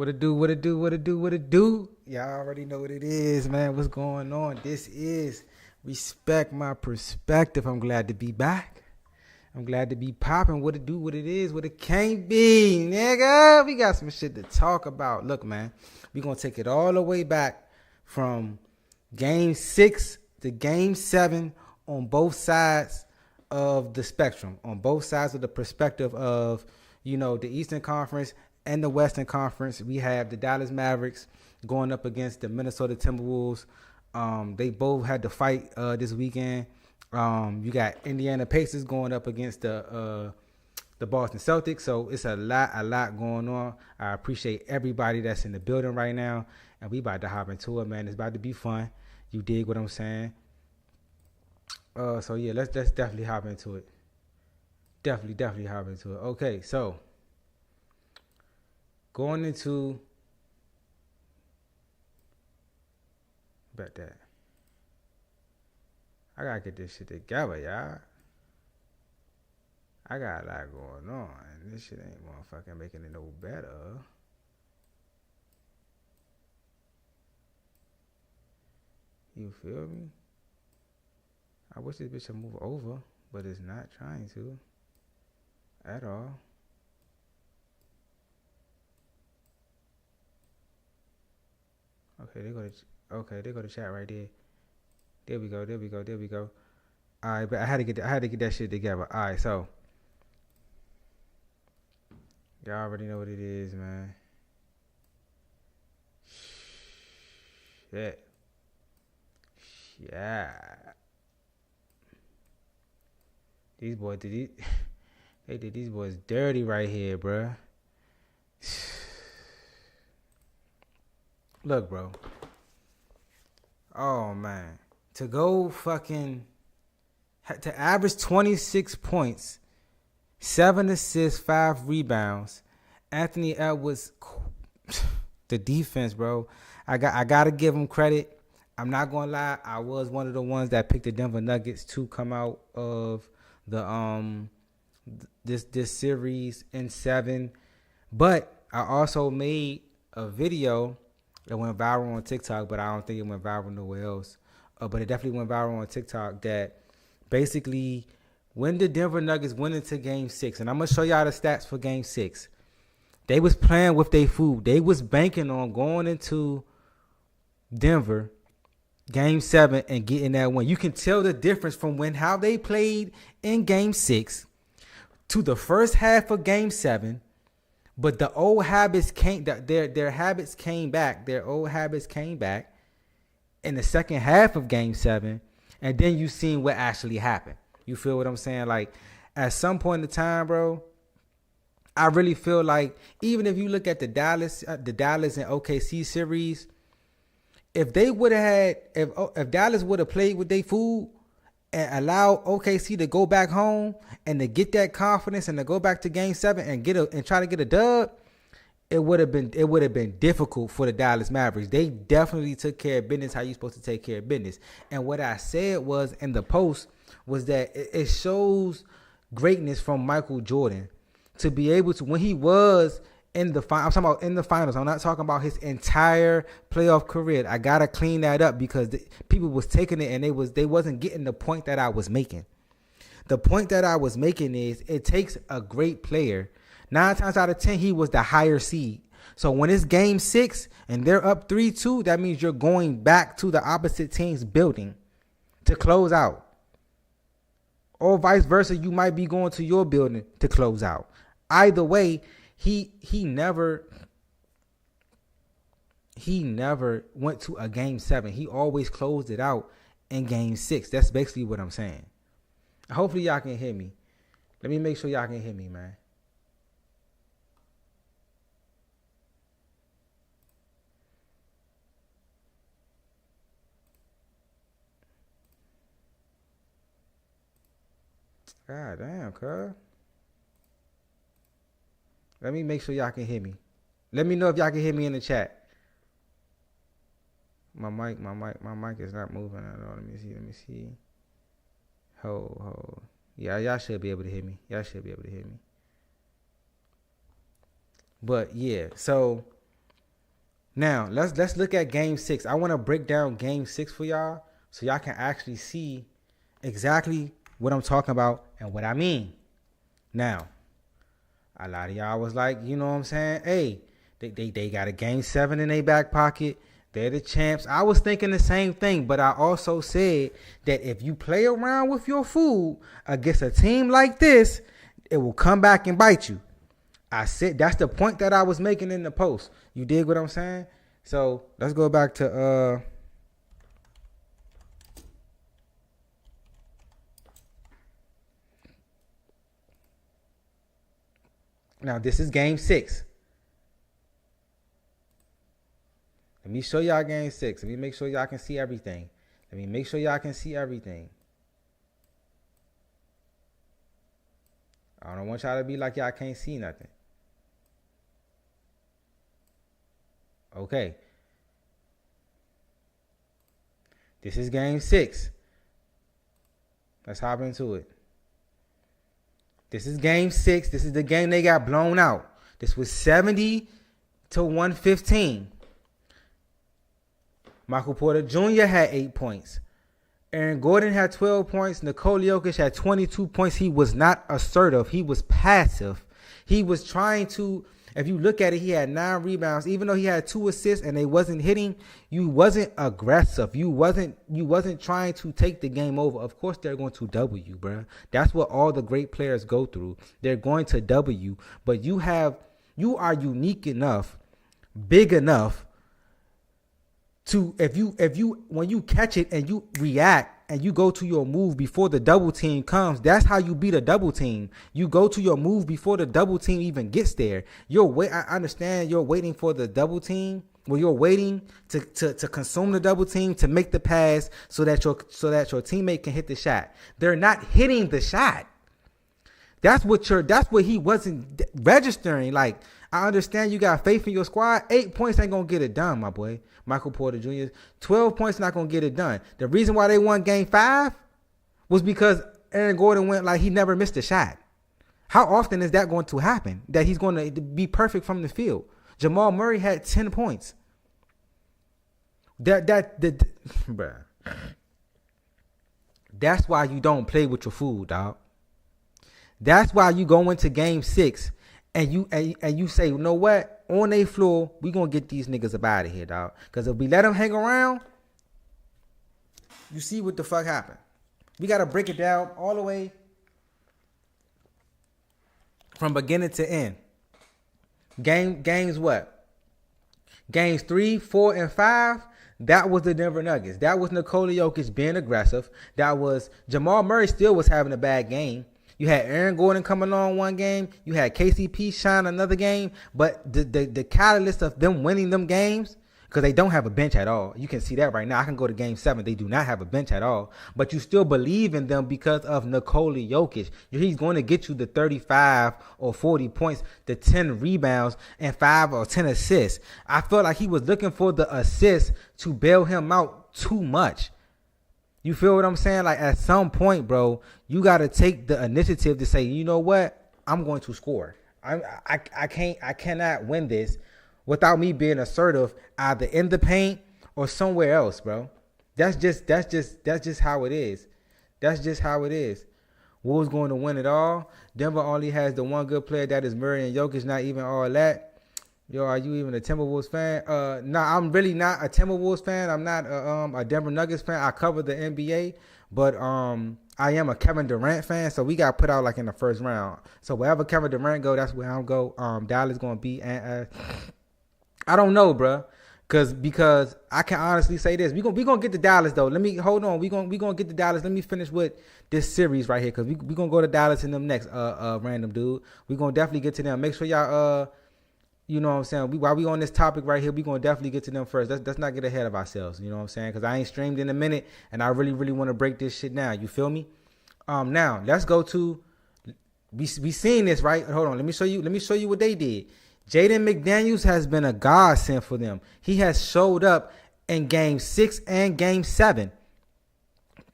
What it do, what it do, what it do, what it do? Y'all already know what it is, man. What's going on? This is Respect My Perspective. I'm glad to be back. I'm glad to be popping. What it do, what it is, what it can't be, nigga. We got some shit to talk about. Look, man, we going to take it all the way back from Game 6 to Game 7 on both sides of the spectrum, on both sides of the perspective of, you know, the Eastern Conference and the Western Conference. We have the Dallas Mavericks going up against the Minnesota Timberwolves. They both had to fight this weekend. You got Indiana Pacers going up against the Boston Celtics. So it's a lot going on. I appreciate everybody that's in the building right now, and we about to hop into it, man. It's about to be fun. You dig what I'm saying? So yeah, let's definitely hop into it. Definitely hop into it. Okay, so going into bet that I gotta get this shit together, y'all. I got a lot going on. This shit ain't motherfucking making it no better. You feel me? I wish this bitch would move over, but it's not trying to at all. Okay, they go to chat right there. There we go. All right, but I had to get that shit together. All right, so y'all already know what it is, man. Shit. Yeah. These boys they did these boys dirty right here, bruh. Look, bro. Oh, man. To average 26 points, 7 assists, 5 rebounds. Anthony Edwards, the defense, bro. I got to give him credit. I'm not going to lie. I was one of the ones that picked the Denver Nuggets to come out of the this series in 7. But I also made a video. It went viral on TikTok, but I don't think it went viral nowhere else. But it definitely went viral on TikTok that basically when the Denver Nuggets went into Game 6, and I'm going to show y'all the stats for Game 6, they was playing with their food. They was banking on going into Denver Game 7 and getting that win. You can tell the difference from how they played in Game 6 to the first half of Game 7. But the old habits their habits came back. Their old habits came back in the second half of Game 7. And then you seen what actually happened. You feel what I'm saying? Like, at some point in time, bro, I really feel like even if you look at the Dallas and OKC series, if they would have had, if Dallas would have played with their food and allow OKC to go back home and to get that confidence and to go back to Game 7 and try to get a dub, it would have been difficult for the Dallas Mavericks. They definitely took care of business how you're supposed to take care of business. And what I said was in the post was that it shows greatness from Michael Jordan to be able to, when he was in the final, I'm talking about in the finals. I'm not talking about his entire playoff career. I gotta clean that up because people was taking it and they wasn't getting the point that I was making. The point that I was making is it takes a great player. 9 times out of 10, he was the higher seed. So when it's Game 6 and they're up 3-2, that means you're going back to the opposite team's building to close out. Or vice versa, you might be going to your building to close out. Either way, he never went to a Game 7. He always closed it out in Game 6. That's basically what I'm saying. Hopefully y'all can hear me. Let me make sure y'all can hear me, man. God damn, cuz. Let me make sure y'all can hear me. Let me know if y'all can hear me in the chat. My mic is not moving at all. Let me see. Hold. Yeah, y'all should be able to hear me. But yeah, so Now let's look at Game 6. I want to break down Game 6 for y'all so y'all can actually see exactly what I'm talking about and what I mean. Now, a lot of y'all was like, you know what I'm saying? Hey, they got a Game 7 in their back pocket. They're the champs. I was thinking the same thing, but I also said that if you play around with your food against a team like this, it will come back and bite you. I said that's the point that I was making in the post. You dig what I'm saying? So let's go back to now this is Game 6. Let me show y'all Game 6. Let me make sure y'all can see everything. I don't want y'all to be like y'all can't see nothing. Okay. This is Game 6. Let's hop into it. This is Game 6. This is the game they got blown out. This was 70-115. Michael Porter Jr. had 8 points. Aaron Gordon had 12 points. Nikola Jokic had 22 points. He was not assertive. He was passive. He was trying to, if you look at it, he had 9 rebounds. Even though he had 2 assists and they wasn't hitting, you wasn't aggressive. You wasn't trying to take the game over. Of course they're going to double you, bro. That's what all the great players go through. They're going to double you. But you are unique enough, big enough to when you catch it and you react and you go to your move before the double team comes, that's how you beat a double team. You go to your move before the double team even gets there. I understand you're waiting for the double team. Well, you're waiting to consume the double team to make the pass so that your teammate can hit the shot. They're not hitting the shot. That's what he wasn't registering. Like, I understand you got faith in your squad. 8 points ain't gonna get it done, my boy. Michael Porter Jr. 12 points not gonna get it done. The reason why they won Game 5 was because Aaron Gordon went like he never missed a shot. How often is that going to happen? That he's going to be perfect from the field? Jamal Murray had 10 points. Bruh. That's why you don't play with your food, dog. That's why you go into Game 6 and you say, you know what? On their floor, we gonna get these niggas up out of here, dog. Because if we let them hang around, you see what the fuck happened. We gotta break it down all the way from beginning to end. Games what? Games 3, 4, and 5. That was the Denver Nuggets. That was Nikola Jokic being aggressive. That was Jamal Murray still was having a bad game. You had Aaron Gordon coming on one game. You had KCP shine another game. But the catalyst of them winning them games, because they don't have a bench at all. You can see that right now. I can go to Game 7. They do not have a bench at all. But you still believe in them because of Nikola Jokic. He's going to get you the 35 or 40 points, the 10 rebounds, and 5 or 10 assists. I felt like he was looking for the assists to bail him out too much. You feel what I'm saying? Like, at some point, bro, you got to take the initiative to say, you know what? I'm going to score. I cannot win this without me being assertive either in the paint or somewhere else, bro. That's just how it is. That's just how it is. Wolves going to win it all. Denver only has the one good player, that is Murray, and Jokic not even all that. Yo, are you even a Timberwolves fan? No, I'm really not a Timberwolves fan. I'm not a Denver Nuggets fan. I cover the NBA, but I am a Kevin Durant fan. So we got put out like in the first round. So wherever Kevin Durant go, that's where I'm go. Dallas gonna be. And I don't know, bro, because I can honestly say this. We gonna get to Dallas though. Let me hold on. We gonna get to Dallas. Let me finish with this series right here, because we gonna go to Dallas in them next. Random dude. We gonna definitely get to them. Make sure y'all you know what I'm saying? While we on this topic right here, we going to definitely get to them first. Let's not get ahead of ourselves. You know what I'm saying? Because I ain't streamed in a minute, and I really, really want to break this shit down. You feel me? Now, let's go to, we seen this, right? Hold on. Let me show you what they did. Jaden McDaniels has been a godsend for them. He has showed up in Game 6 and Game 7.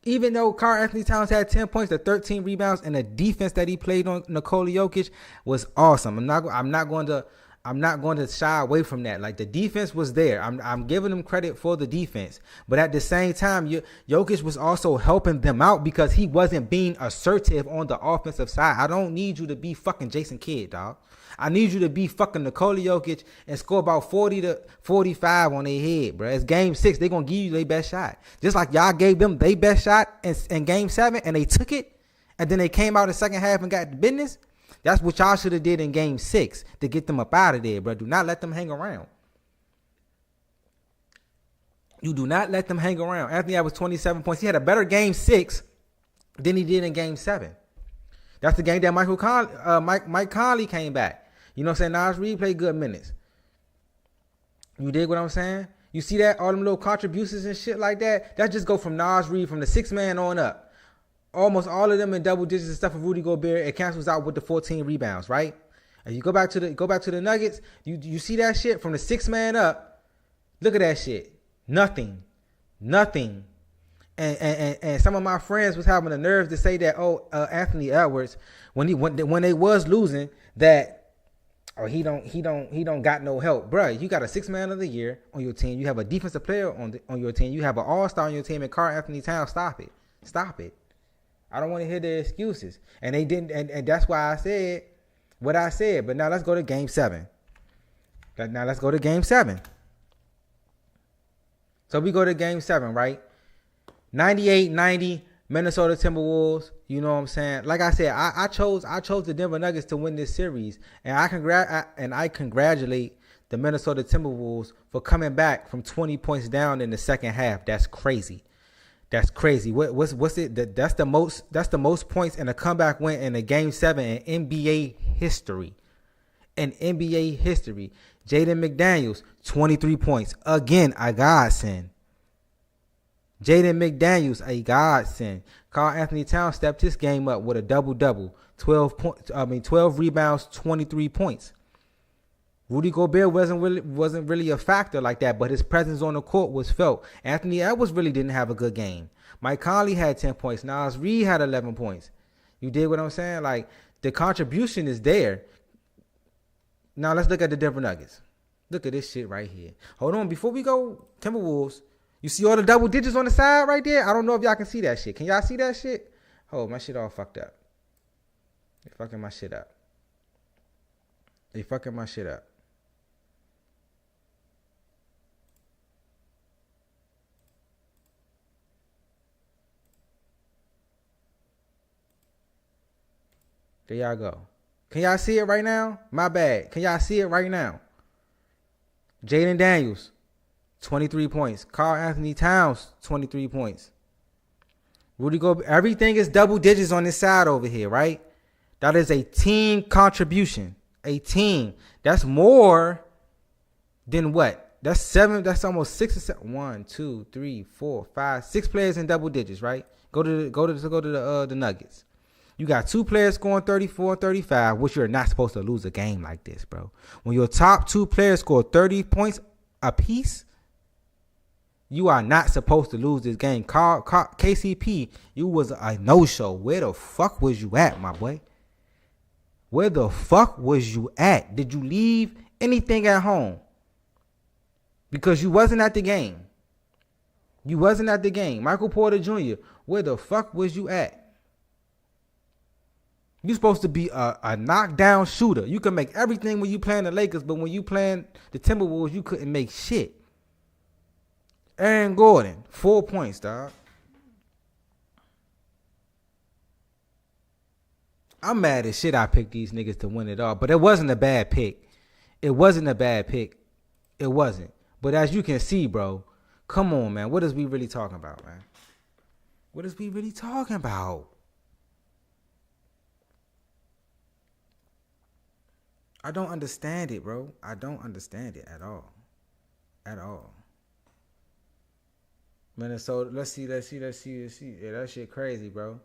Even though Karl Anthony Towns had 10 points, the 13 rebounds, and the defense that he played on Nikola Jokic was awesome. I'm not going to I'm not going to shy away from that. Like, the defense was there. I'm giving them credit for the defense. But at the same time, Jokic was also helping them out because he wasn't being assertive on the offensive side. I don't need you to be fucking Jason Kidd, dog. I need you to be fucking Nikola Jokic and score about 40 to 45 on their head, bro. It's game 6. They're going to give you their best shot. Just like y'all gave them their best shot in game 7 and they took it. And then they came out in the second half and got the business. That's what y'all should have did in game 6 to get them up out of there, bro. Do not let them hang around. You do not let them hang around. Anthony Edwards 27 points. He had a better game 6 than he did in game 7. That's the game that Mike Conley came back. You know what I'm saying? Naz Reid played good minutes. You dig what I'm saying? You see that? All them little contributions and shit like that. That just go from Naz Reid from the 6th man on up. Almost all of them in double digits and stuff for Rudy Gobert. It cancels out with the 14 rebounds, right? And you go back to the Nuggets. You see that shit from the 6th man up. Look at that shit. Nothing. And some of my friends was having the nerves to say that Anthony Edwards when they was losing that he don't got no help, bro. You got a 6th man of the year on your team. You have a defensive player on your team. You have an all-star on your team, and Karl Anthony Towns. Stop it. I don't want to hear their excuses. And they didn't, and that's why I said what I said. But now let's go to game 7. So we go to game 7, right? 98-90, Minnesota Timberwolves. You know what I'm saying? Like I said, I chose the Denver Nuggets to win this series. And I congratulate the Minnesota Timberwolves for coming back from 20 points down in the second half. That's crazy. What's it? That's the most points in a comeback win in a game 7 in NBA history. Jaden McDaniels, 23 points. Again, a godsend. Jaden McDaniels, a godsend. Karl Anthony Towns stepped his game up with a double-double. 12 rebounds, 23 points. Rudy Gobert wasn't really a factor like that, but his presence on the court was felt. Anthony Edwards really didn't have a good game. Mike Conley had 10 points. Naz Reid had 11 points. You dig what I'm saying? Like, the contribution is there. Now let's look at the Denver Nuggets. Look at this shit right here. Hold on, before we go, Timberwolves. You see all the double digits on the side right there? I don't know if y'all can see that shit. Can y'all see that shit? Oh, my shit all fucked up. They fucking my shit up. There y'all go. Can y'all see it right now? My bad. Can y'all see it right now? Jaden Daniels, 23 points. Karl Anthony Towns, 23 points. Rudy Gobert. Everything is double digits on this side over here, right? That is a team contribution. A team. That's more than what? That's 7. That's almost 6 or 7. 1, 2, 3, 4, 5, 6 players in double digits, right? Go to the Nuggets. You got 2 players scoring 34, 35, which you're not supposed to lose a game like this, bro. When your top 2 players score 30 points apiece, you are not supposed to lose this game. KCP, you was a no-show. Where the fuck was you at, my boy? Where the fuck was you at? Did you leave anything at home? Because you wasn't at the game. Michael Porter Jr., where the fuck was you at? You're supposed to be a knockdown shooter. You can make everything when you playing the Lakers, but when you playing the Timberwolves, you couldn't make shit. Aaron Gordon, 4 points, dog. I'm mad as shit I picked these niggas to win it all, but it wasn't a bad pick. It wasn't. But as you can see, bro, come on, man. What is we really talking about, man? I don't understand it, bro. I don't understand it at all. Minnesota, let's see. Yeah, that shit crazy, bro.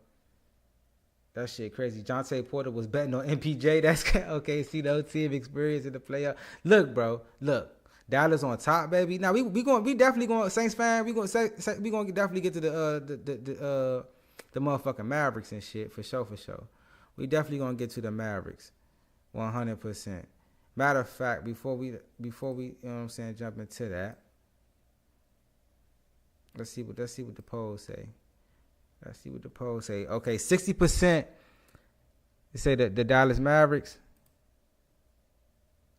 Jonte Porter was betting on MPJ. That's okay. See the team experience in the playoff. Look, bro. Dallas on top, baby. Now we definitely going Saints fan. We gonna definitely get to the motherfucking Mavericks and shit for sure. We definitely gonna get to the Mavericks, 100%. Matter of fact, before we you know what I'm saying, jump into that, let's see what the polls say. Okay, 60% say that the Dallas Mavericks.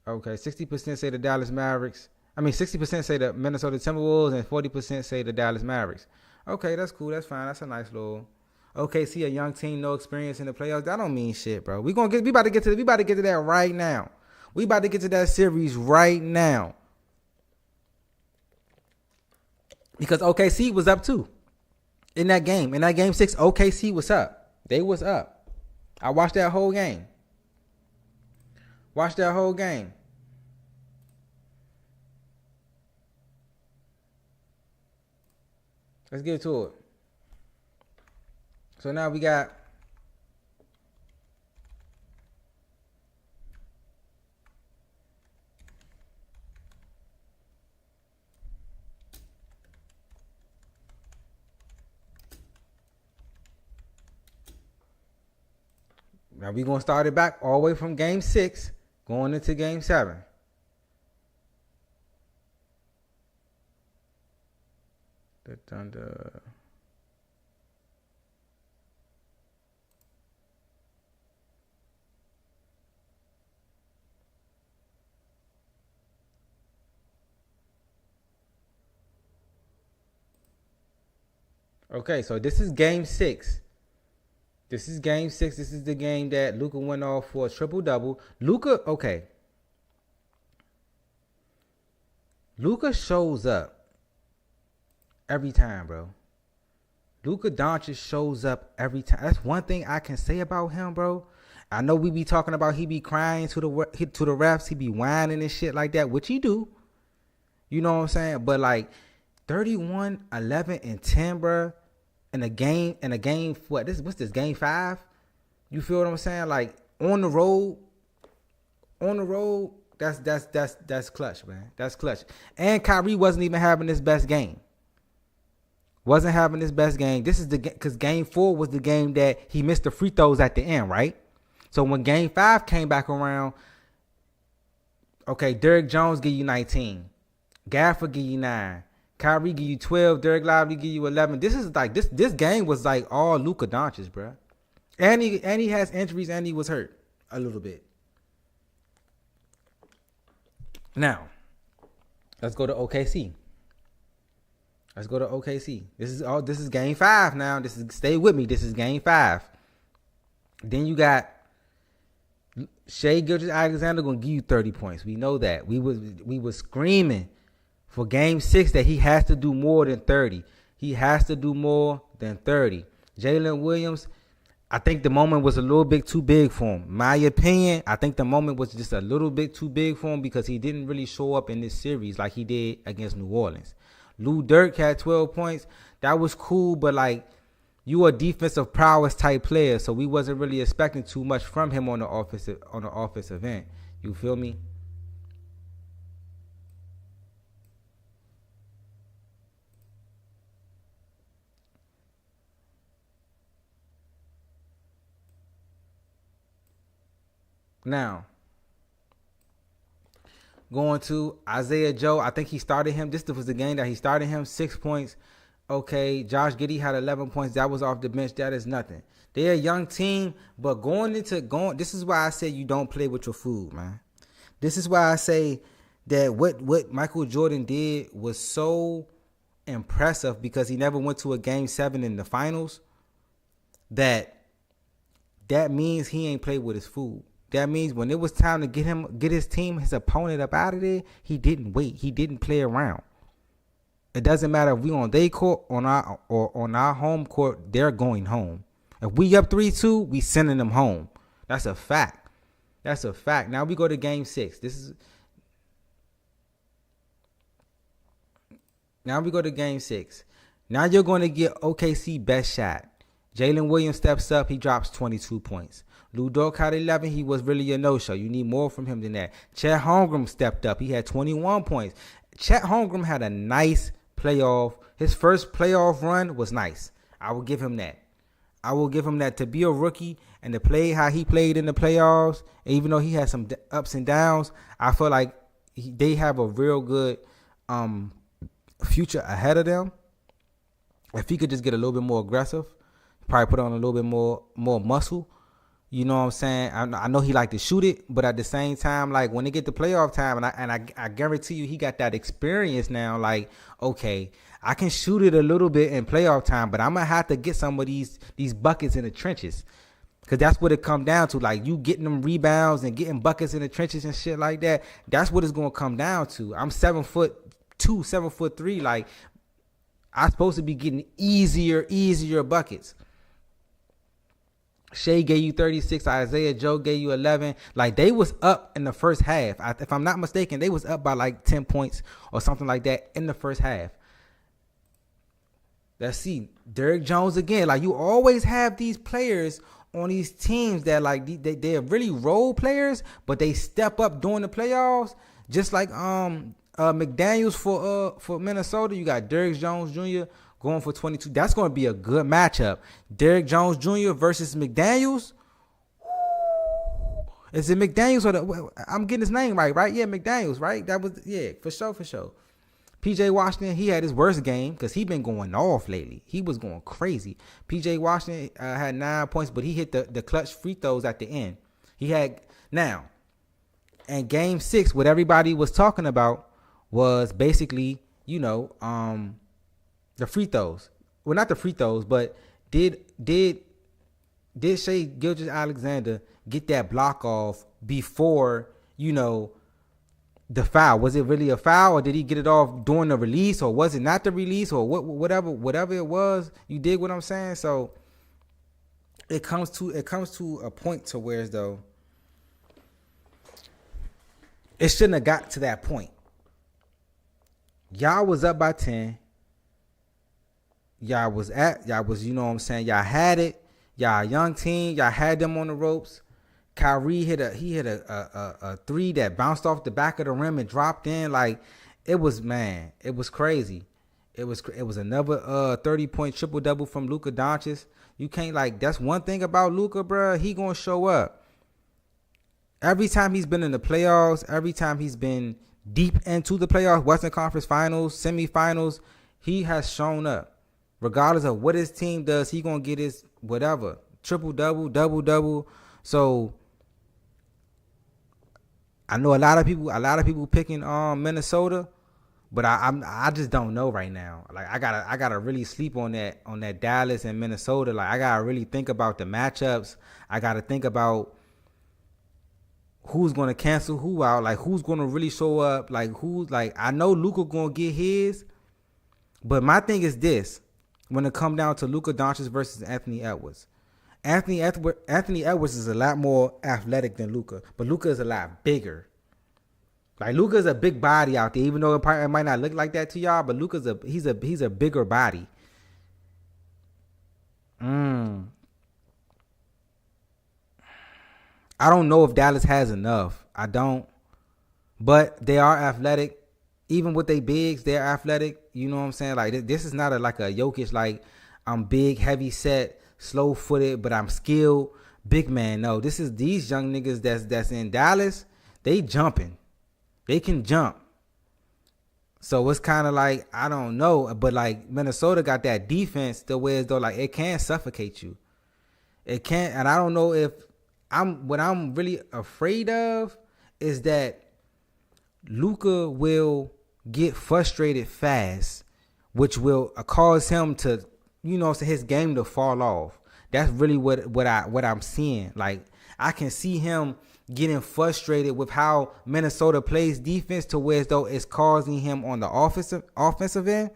Okay, 60% say the Dallas Mavericks. 60% say the Minnesota Timberwolves and 40% say the Dallas Mavericks. Okay, that's cool. That's fine. That's a nice little. Okay, see a young team, no experience in the playoffs. That don't mean shit, bro. We about to get to that right now. We about to get to that series right now. Because OKC was up too. In that game 6, OKC was up. They was up. I watched that whole game. Let's get to it. So now we got now we're going to start it back all the way from game 6 going into game 7. The Thunder. Okay, so this is game 6. This is the game that Luka went off for a triple-double. Luka shows up every time, bro. Luka Doncic shows up every time. That's one thing I can say about him, bro. I know we be talking about he be crying to the refs. He be whining and shit like that, which he do. You know what I'm saying? But like 31, 11, and 10, bro. In a game, what's this, game 5? You feel what I'm saying? Like on the road, that's clutch, man. That's clutch. And Kyrie wasn't even having his best game. This is because game 4 was the game that he missed the free throws at the end, right? So when game 5 came back around, okay, Derrick Jones give you 19, Gafford give you 9. Kyrie give you 12. Derek Lively give you 11. This is like this game was like all Luka Doncic, bro. And he has injuries and he was hurt a little bit. Now, let's go to OKC. This is game 5 now. Stay with me. This is game 5. Then you got Shai Gilgeous-Alexander gonna give you 30 points. We know that. We was screaming for game 6 that he has to do more than 30. Jalen Williams, I think the moment was a little bit too big for him. My opinion, I think the moment was just a little bit too big for him because he didn't really show up in this series like he did against New Orleans. Lou Dirk had 12 points. That was cool, but like you a defensive prowess type player, so we wasn't really expecting too much from him on the offensive end. You feel me? Now, going to Isaiah Joe, I think he started him. This was the game that he started him, 6 points. Okay, Josh Giddey had 11 points. That was off the bench. That is nothing. They're a young team, but this is why I say you don't play with your food, man. This is why I say that what Michael Jordan did was so impressive because he never went to a game 7 in the finals. That means he ain't played with his food. That means when it was time to get his team, his opponent up out of there, he didn't wait. He didn't play around. It doesn't matter if we on their court on our home court, they're going home. If we up 3-2, we sending them home. That's a fact. Now we go to game 6. Now we go to game 6. Now you're going to get OKC best shot. Jalen Williams steps up. He drops 22 points. Lou Dort had 11. He was really a no-show. You need more from him than that. Chet Holmgren stepped up. He had 21 points. Chet Holmgren had a nice playoff. His first playoff run was nice. I will give him that. I will give him that to be a rookie and to play how he played in the playoffs. Even though he had some ups and downs, I feel like they have a real good future ahead of them. If he could just get a little bit more aggressive, probably put on a little bit more muscle. You know what I'm saying? I know he like to shoot it, but at the same time, like when they get to playoff time, and I guarantee you he got that experience now. Like, okay, I can shoot it a little bit in playoff time, but I'm gonna have to get some of these buckets in the trenches, because that's what it come down to. Like, you getting them rebounds and getting buckets in the trenches and shit like that. That's what it's gonna come down to. I'm 7'2", 7'3". Like, I'm supposed to be getting easier buckets. Shea gave you 36. Isaiah Joe gave you 11. Like, they was up in the first half. If I'm not mistaken, they was up by like 10 points or something like that in the first half. Let's see. Derrick Jones again. Like, you always have these players on these teams that like they're really role players, but they step up during the playoffs. Just like McDaniels for Minnesota. You got Derrick Jones Jr. going for 22. That's going to be a good matchup. Derrick Jones Jr. versus McDaniels. Is it McDaniels or I'm getting his name right? Yeah, McDaniels, right? That was, yeah, for sure. PJ Washington, he had his worst game because he been going off lately. He was going crazy. PJ Washington had 9 points, but he hit the clutch free throws at the end. He had, now, in game 6, what everybody was talking about was basically, you know, the free throws. Well, not the free throws, but did Shai Gilgeous-Alexander get that block off before, you know, the foul? Was it really a foul, or did he get it off during the release, or was it not the release, or whatever it was? You dig what I'm saying? So it comes to a point to where, as though, it shouldn't have got to that point. Y'all was up by 10. Y'all was, you know what I'm saying? Y'all had it. Y'all a young team. Y'all had them on the ropes. Kyrie hit a three that bounced off the back of the rim and dropped in. Like, it was crazy. It was another 30-point triple-double from Luka Doncic. You can't, like, that's one thing about Luka, bro. He gonna show up. Every time he's been in the playoffs, every time he's been deep into the playoffs, Western Conference Finals, semifinals, he has shown up. Regardless of what his team does, he gonna get his whatever, triple-double, double-double. So I know a lot of people picking Minnesota, but I just don't know right now. Like, I gotta really sleep on that Dallas and Minnesota. Like, I gotta really think about the matchups. I gotta think about who's gonna cancel who out. Like, who's gonna really show up. Like, I know Luka gonna get his, but my thing is this: when it come down to Luka Doncic versus Anthony Edwards. Anthony Edwards is a lot more athletic than Luka, but Luka is a lot bigger. Like, Luka is a big body out there, even though it might not look like that to y'all, but Luka's he's a bigger body. I don't know if Dallas has enough. I don't, but they are athletic. Even with they bigs, they're athletic. You know what I'm saying? Like, this is not like a Jokic, like, I'm big, heavy set, slow-footed, but I'm skilled, big man. No, this is these young niggas that's in Dallas. They jumping. They can jump. So it's kind of like, I don't know, but like Minnesota got that defense the way as though, like, it can suffocate you. It can't, and I don't know if what I'm really afraid of is that Luka will get frustrated fast, which will cause him to, you know, his game to fall off. That's really what I'm seeing. Like, I can see him getting frustrated with how Minnesota plays defense to where as though it's causing him on the offensive end.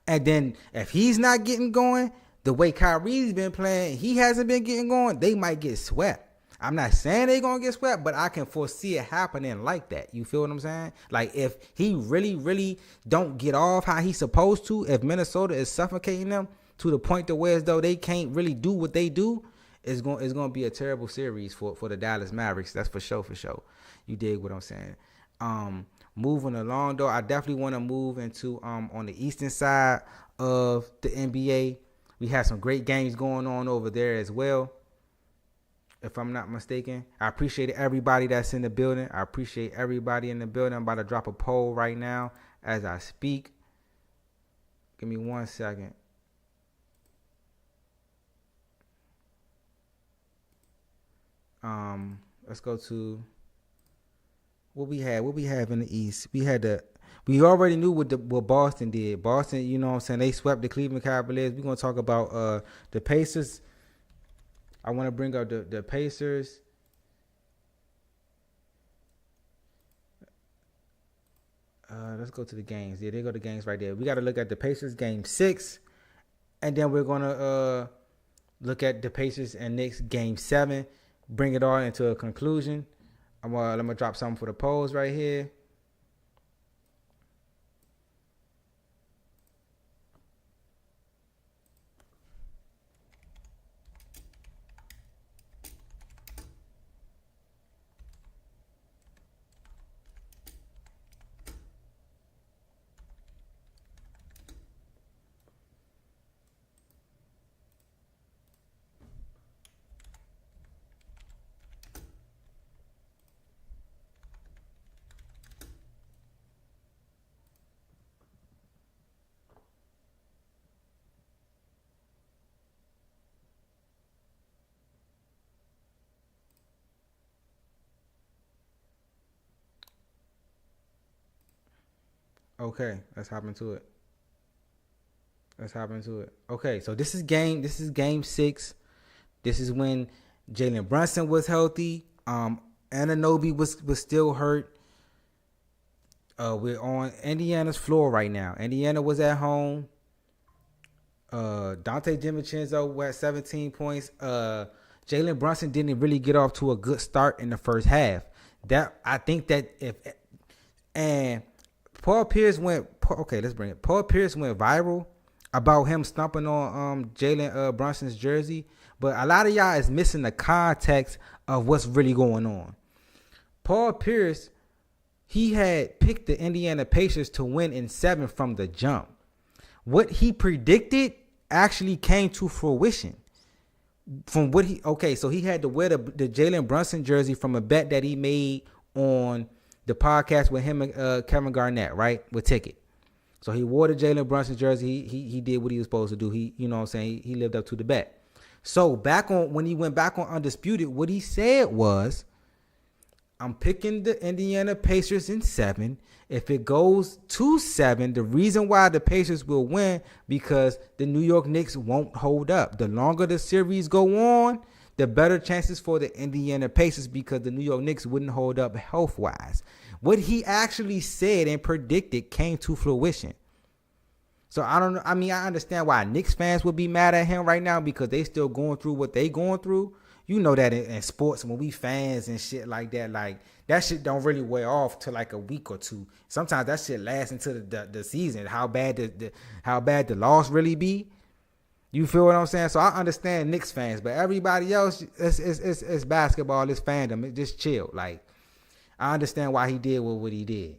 And then if he's not getting going, the way Kyrie's been playing, he hasn't been getting going, they might get swept. I'm not saying they're going to get swept, but I can foresee it happening like that. You feel what I'm saying? Like, if he really, really don't get off how he's supposed to, if Minnesota is suffocating them to the point to where as though they can't really do what they do, it's going to be a terrible series for the Dallas Mavericks. That's for sure. You dig what I'm saying? Moving along, though, I definitely want to move into on the eastern side of the NBA. We had some great games going on over there as well, if I'm not mistaken. I appreciate everybody that's in the building. I appreciate everybody in the building. I'm about to drop a poll right now as I speak. Give me 1 second. Let's go to what we had. What we have in the East. We already knew what Boston did. Boston, you know what I'm saying, they swept the Cleveland Cavaliers. We're gonna talk about the Pacers. I want to bring up the Pacers. Let's go to the games. Yeah, they go to games right there. We got to look at the Pacers game 6, and then we're gonna look at the Pacers and Knicks game 7. Bring it all into a conclusion. I'm gonna drop something for the polls right here. Okay, let's hop into it. Okay, so this is game 6. This is when Jalen Brunson was healthy. Anunoby was still hurt. We're on Indiana's floor right now. Indiana was at home. Dante DiVincenzo had 17 points. Jalen Brunson didn't really get off to a good start in the first half. I think that Paul Pierce went viral about him stomping on Jalen Brunson's jersey, but a lot of y'all is missing the context of what's really going on. Paul Pierce, he had picked the Indiana Pacers to win in 7 from the jump. What he predicted actually came to fruition. So he had to wear the Jalen Brunson jersey from a bet that he made on the podcast with him and Kevin Garnett, right? With Ticket. So he wore the Jalen Brunson jersey. He did what he was supposed to do. He lived up to the bet. So when he went back on Undisputed, what he said was, I'm picking the Indiana Pacers in 7. If it goes to 7, the reason why the Pacers will win, because the New York Knicks won't hold up. The longer the series go on, the better chances for the Indiana Pacers, because the New York Knicks wouldn't hold up health-wise. What he actually said and predicted came to fruition. So I don't know. I mean, I understand why Knicks fans would be mad at him right now, because they still going through what they going through. You know that in sports, when we fans and shit like that shit don't really wear off till like a week or two. Sometimes that shit lasts into the season. How bad the loss really be. You feel what I'm saying? So I understand Knicks fans, but everybody else, it's basketball, it's fandom. It just chill. Like, I understand why he did what he did.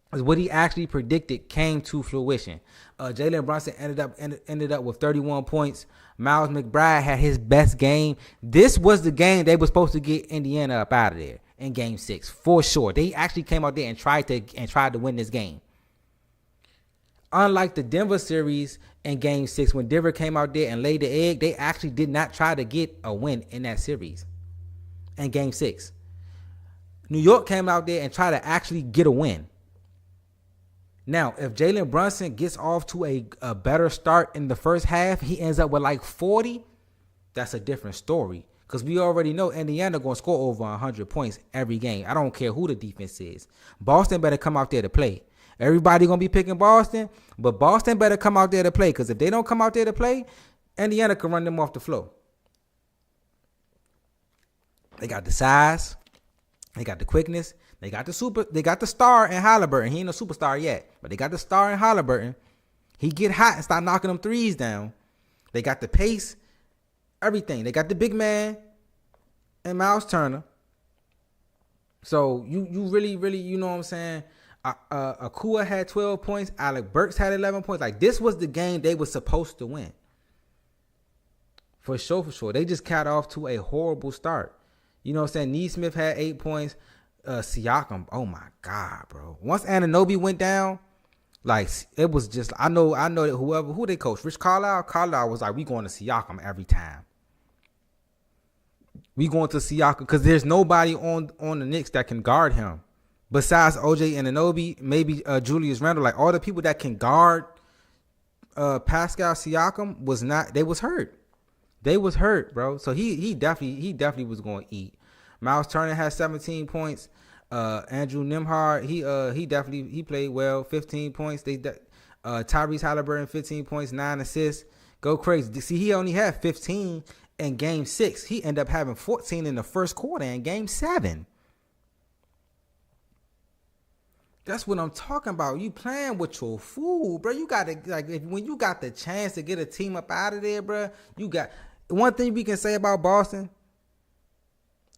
Because what he actually predicted came to fruition. Jalen Brunson ended up with 31 points. Miles McBride had his best game. This was the game they were supposed to get Indiana up out of there in game 6, for sure. They actually came out there and tried to win this game. Unlike the Denver series in game 6, when Denver came out there and laid the egg, they actually did not try to get a win in that series in game 6. New York came out there and tried to actually get a win. Now, if Jalen Brunson gets off to a better start in the first half, he ends up with like 40, that's a different story. Because we already know Indiana going to score over 100 points every game. I don't care who the defense is. Boston better come out there to play. Everybody going to be picking Boston, but Boston better come out there to play, because if they don't come out there to play, Indiana can run them off the floor. They got the size. They got the quickness. They got the star in Halliburton. He ain't no superstar yet, but they got the star in Halliburton. He get hot and start knocking them threes down. They got the pace, everything. They got the big man and Miles Turner. So you really, you know what I'm saying? Akua had 12 points. Alec Burks had 11 points. Like, this was the game they were supposed to win. For sure, for sure. They just got off to a horrible start. You know what I'm saying? Neesmith had 8 points. Siakam, oh my God, bro. Once Anunoby went down, like it was just I know that who they coach, Rich Carlisle was like, we going to Siakam every time. We going to Siakam because there's nobody on the Knicks that can guard him. Besides OJ Anunoby, maybe Julius Randle, like all the people that can guard Pascal Siakam was hurt. They was hurt, bro. So he definitely was going to eat. Miles Turner had 17 points. Andrew Nembhard, he played well, 15 points. Tyrese Halliburton, 15 points, 9 assists. Go crazy. See, he only had 15 in game 6. He ended up having 14 in the first quarter in game 7. That's what I'm talking about. You playing with your food, bro. You got to, when you got the chance to get a team up out of there, bro, you got, one thing we can say about Boston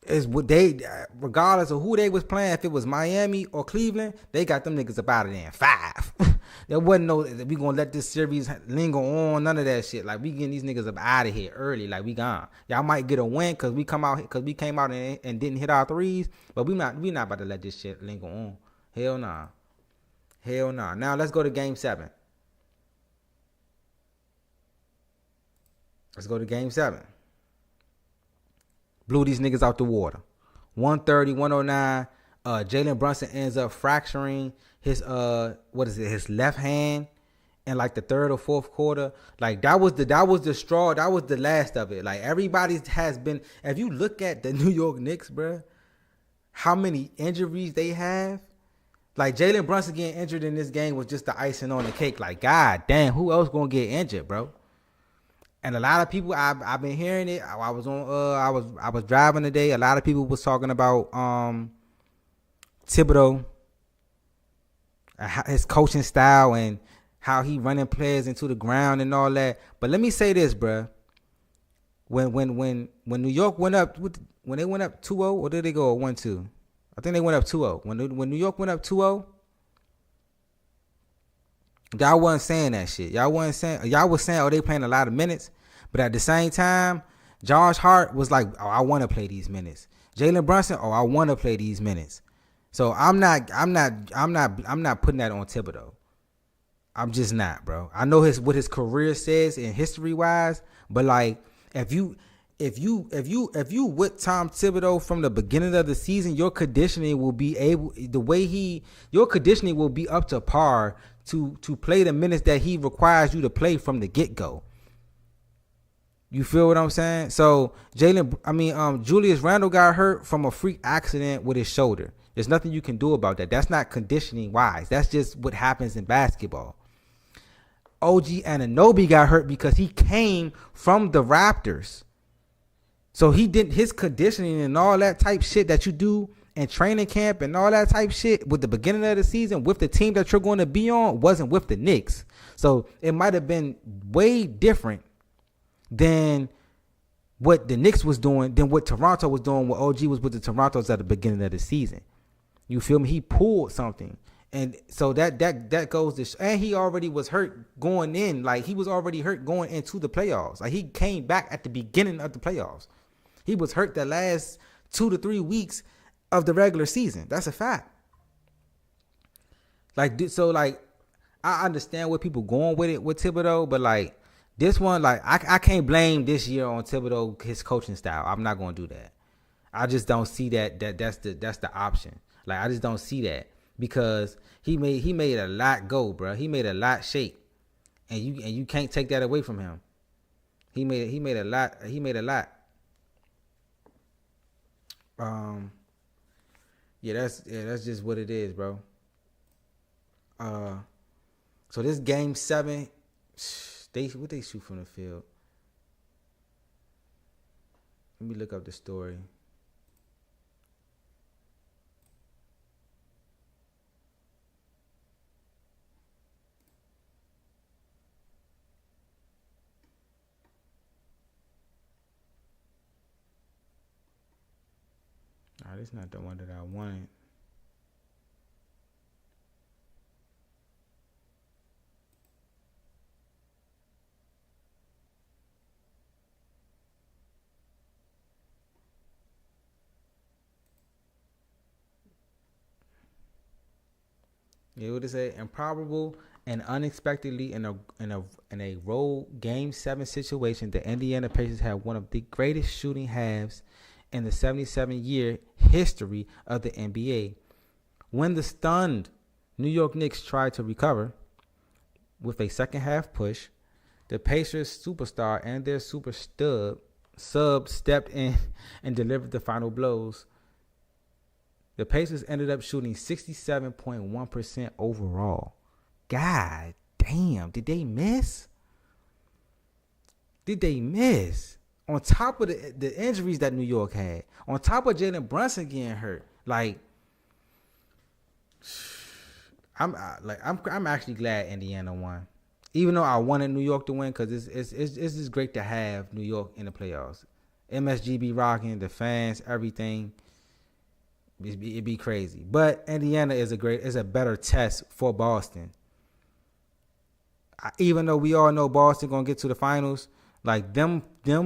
is what they, regardless of who they was playing, if it was Miami or Cleveland, they got them niggas up out of there in 5. There wasn't no, we gonna let this series linger on, none of that shit. Like, we getting these niggas up out of here early, like we gone. Y'all might get a win because we came out and didn't hit our threes, but we not about to let this shit linger on. Hell nah. Hell nah. Now let's go to game 7. Let's go to game 7. Blew these niggas out the water. 130, 109. Jalen Brunson ends up fracturing his his left hand in like the third or fourth quarter. Like that was the straw. That was the last of it. Like everybody has been. If you look at the New York Knicks, bro, how many injuries they have. Like Jalen Brunson getting injured in this game was just the icing on the cake. Like, God damn, who else gonna get injured, bro? And a lot of people, I've been hearing it. I was driving today. A lot of people was talking about Thibodeau, his coaching style and how he running players into the ground and all that. But let me say this, bro. When New York went up, when they went up 2-0, or did they go 1-2? I think they went up 2-0. When New York went up 2-0, y'all wasn't saying that shit. Y'all was saying, oh, they playing a lot of minutes. But at the same time, Josh Hart was like, oh, I want to play these minutes. Jalen Brunson, oh, I want to play these minutes. So I'm not putting that on Thibodeau. I'm just not, bro. I know what his career says in history wise, but like if you with Tom Thibodeau from the beginning of the season, your conditioning will be up to par to play the minutes that he requires you to play from the get-go. You feel what I'm saying? So Julius Randle got hurt from a freak accident with his shoulder. There's nothing you can do about that. That's not conditioning wise. That's just what happens in basketball. OG Anunoby got hurt because he came from the Raptors. So he did his conditioning and all that type shit that you do in training camp and all that type shit with the beginning of the season with the team that you're going to be on wasn't with the Knicks. So it might have been way different than what the Knicks was doing, than what Toronto was doing, what OG was with the Torontos at the beginning of the season. You feel me? He pulled something. And so that goes to, and he already was hurt going in. Like he was already hurt going into the playoffs. Like he came back at the beginning of the playoffs. He was hurt the last 2 to 3 weeks of the regular season. That's a fact. I understand what people going with it with Thibodeau, but like this one, like I can't blame this year on Thibodeau, his coaching style. I'm not going to do that. I just don't see that's the option. Like I just don't see that because he made a lot go, bro. He made a lot shake, and you can't take that away from him. He made a lot. That's just what it is, bro. So this game 7, they shoot from the field. Let me look up the story. Nah, this is not the one that I wanted. You know what they say? Improbable and unexpectedly in a road Game 7 situation, the Indiana Pacers had one of the greatest shooting halves in the 77-year history of the NBA. When the stunned New York Knicks tried to recover with a second half push, the Pacers superstar and their super sub stepped in and delivered the final blows. The Pacers ended up shooting 67.1% overall. God damn, did they miss? Did they miss? On top of the injuries that New York had, on top of Jalen Brunson getting hurt, like I'm actually glad Indiana won, even though I wanted New York to win because it's just great to have New York in the playoffs. MSG be rocking, the fans, everything. It'd be crazy, but Indiana is a better test for Boston. Even though we all know Boston gonna get to the finals, like them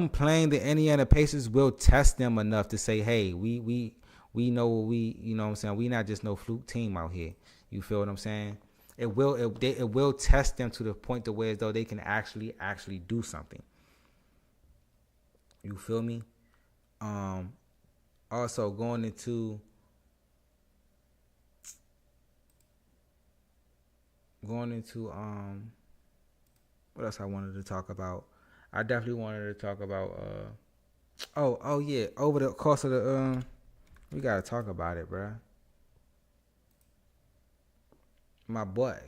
playing the Indiana Pacers will test them enough to say, hey, we know what you know what I'm saying. We not just no fluke team out here. You feel what I'm saying? It will test them to the point to where as though they can actually do something. You feel me? Also going into what else I wanted to talk about? I definitely wanted to talk about oh yeah, over the course of the we gotta talk about it, bruh. My boy.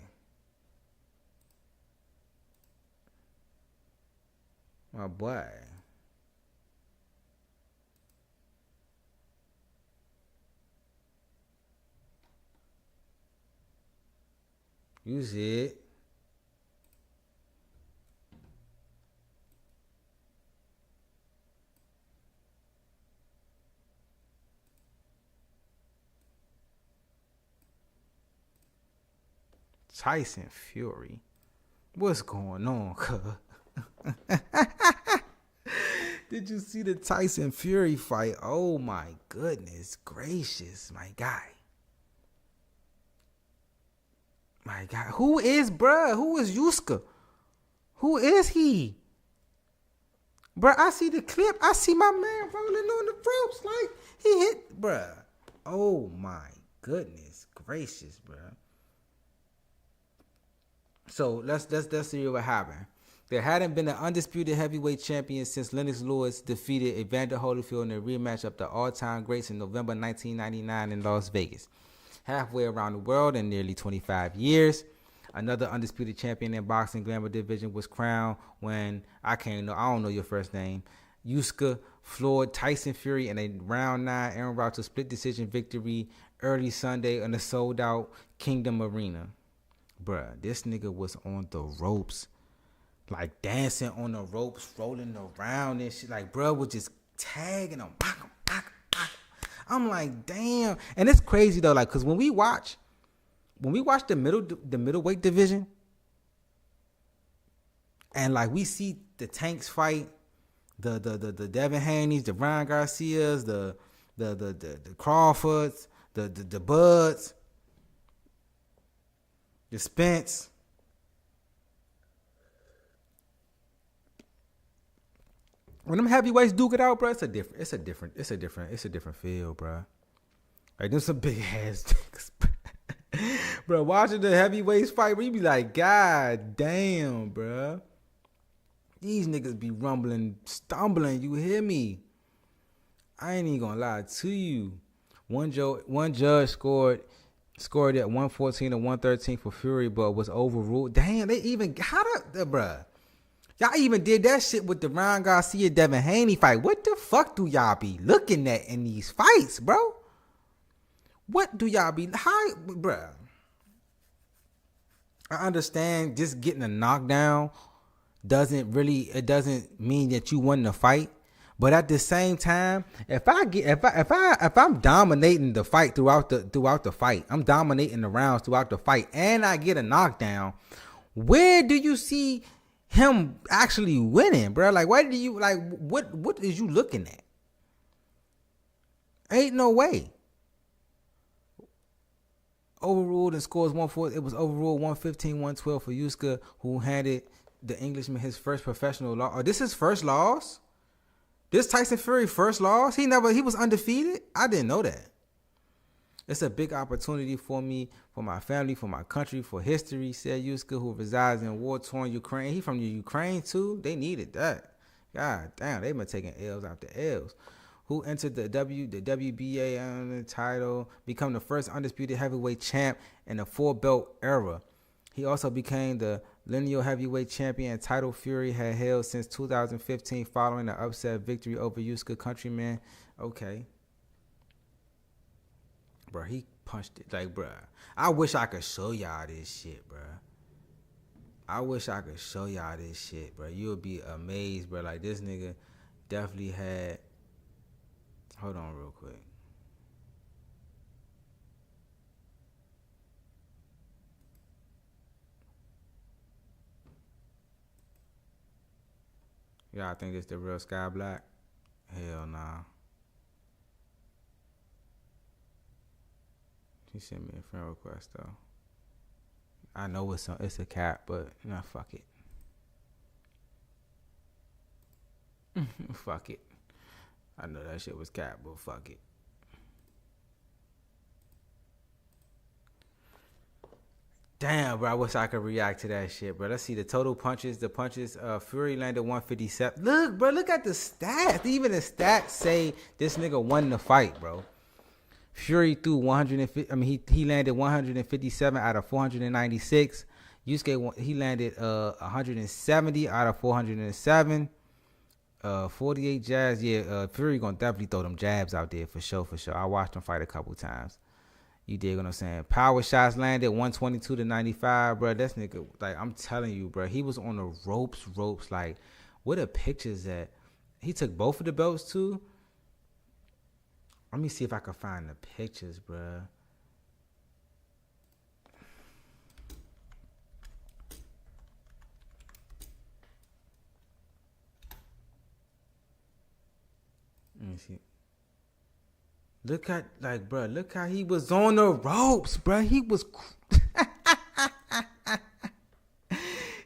You see it. Tyson Fury. What's going on, cuz? Did you see the Tyson Fury fight? Oh my goodness gracious, my guy. My God. Who is Usyk? Who is he? Bruh, I see the clip. I see my man rolling on the ropes like he hit, bruh. Oh my goodness gracious, bruh. So let's see what happened. There hadn't been an undisputed heavyweight champion since Lennox Lewis defeated Evander Holyfield in a rematch of the all-time greats in November 1999 in Las Vegas. Halfway around the world in nearly 25 years, another undisputed champion in boxing glamour division was crowned when I don't know your first name. Usyk floored Tyson Fury in a round 9 en route to split decision victory early Sunday in the sold-out Kingdom Arena. Bruh, this nigga was on the ropes, like dancing on the ropes, rolling around and shit. Like, bruh was just tagging him. I'm like, damn. And it's crazy though, like, cause when we watch the middleweight division, and like we see the Tanks fight, the Devin Haney's, the Ryan Garcias, the Crawfords, the Buds, the Spence. When them heavyweights duke it out, bro, it's a different feel, bro. Like, there's some big ass niggas, bro. Watching the heavyweights fight, we be like, God damn, bro. These niggas be rumbling, stumbling. You hear me? I ain't even gonna lie to you. One judge scored at 114 and 113 for Fury, but was overruled. Damn, they even got up there, bruh. Y'all even did that shit with the Ryan Garcia Devin Haney fight. What the fuck do y'all be looking at in these fights, bro? What do y'all be bruh? I understand just getting a knockdown doesn't mean that you won the fight. But at the same time, if I'm dominating the fight throughout the fight, I'm dominating the rounds throughout the fight, and I get a knockdown, where do you see him actually winning, bro? Like, what is you looking at? Ain't no way. Overruled and scores 1-4. It was overruled 115-112 for Usyk, who handed the Englishman his first professional loss. Oh, this is his first loss? This Tyson Fury first loss? He was undefeated? I didn't know that. It's a big opportunity for me, for my family, for my country, for history, said Usyk, who resides in war-torn Ukraine. He from the Ukraine, too? They needed that. God damn, they've been taking L's after L's. Who entered the WBA title, become the first undisputed heavyweight champ in the four-belt era. He also became the lineal heavyweight champion title Fury had held since 2015 following the upset victory over Usyk countryman. Okay. Bro, he punched it. Like, bro, I wish I could show y'all this shit, bro. I wish I could show y'all this shit, bro. You would be amazed, bro. Like, this nigga definitely had... Hold on real quick. Y'all think this the real Sky Black? Hell nah. He sent me a friend request though. I know it's a cap, but nah, fuck it. Fuck it. I know that shit was cap, but fuck it. Damn, bro, I wish I could react to that shit, bro. Let's see the total punches. The punches, Fury landed 157. Look, bro, look at the stats. Even the stats say this nigga won the fight, bro. Fury threw 150. I mean, he landed 157 out of 496. Usyk, he landed 170 out of 407. 48 jabs. Yeah, Fury gonna definitely throw them jabs out there for sure. I watched him fight a couple times. You dig what I'm saying? Power shots landed 122 to 95, bro. This nigga, like, I'm telling you, bro, he was on the ropes. Like, what are pictures that he took both of the belts too? Let me see if I can find the pictures, bro. Let me see. Look at, like, bro, look how he was on the ropes, bro. He was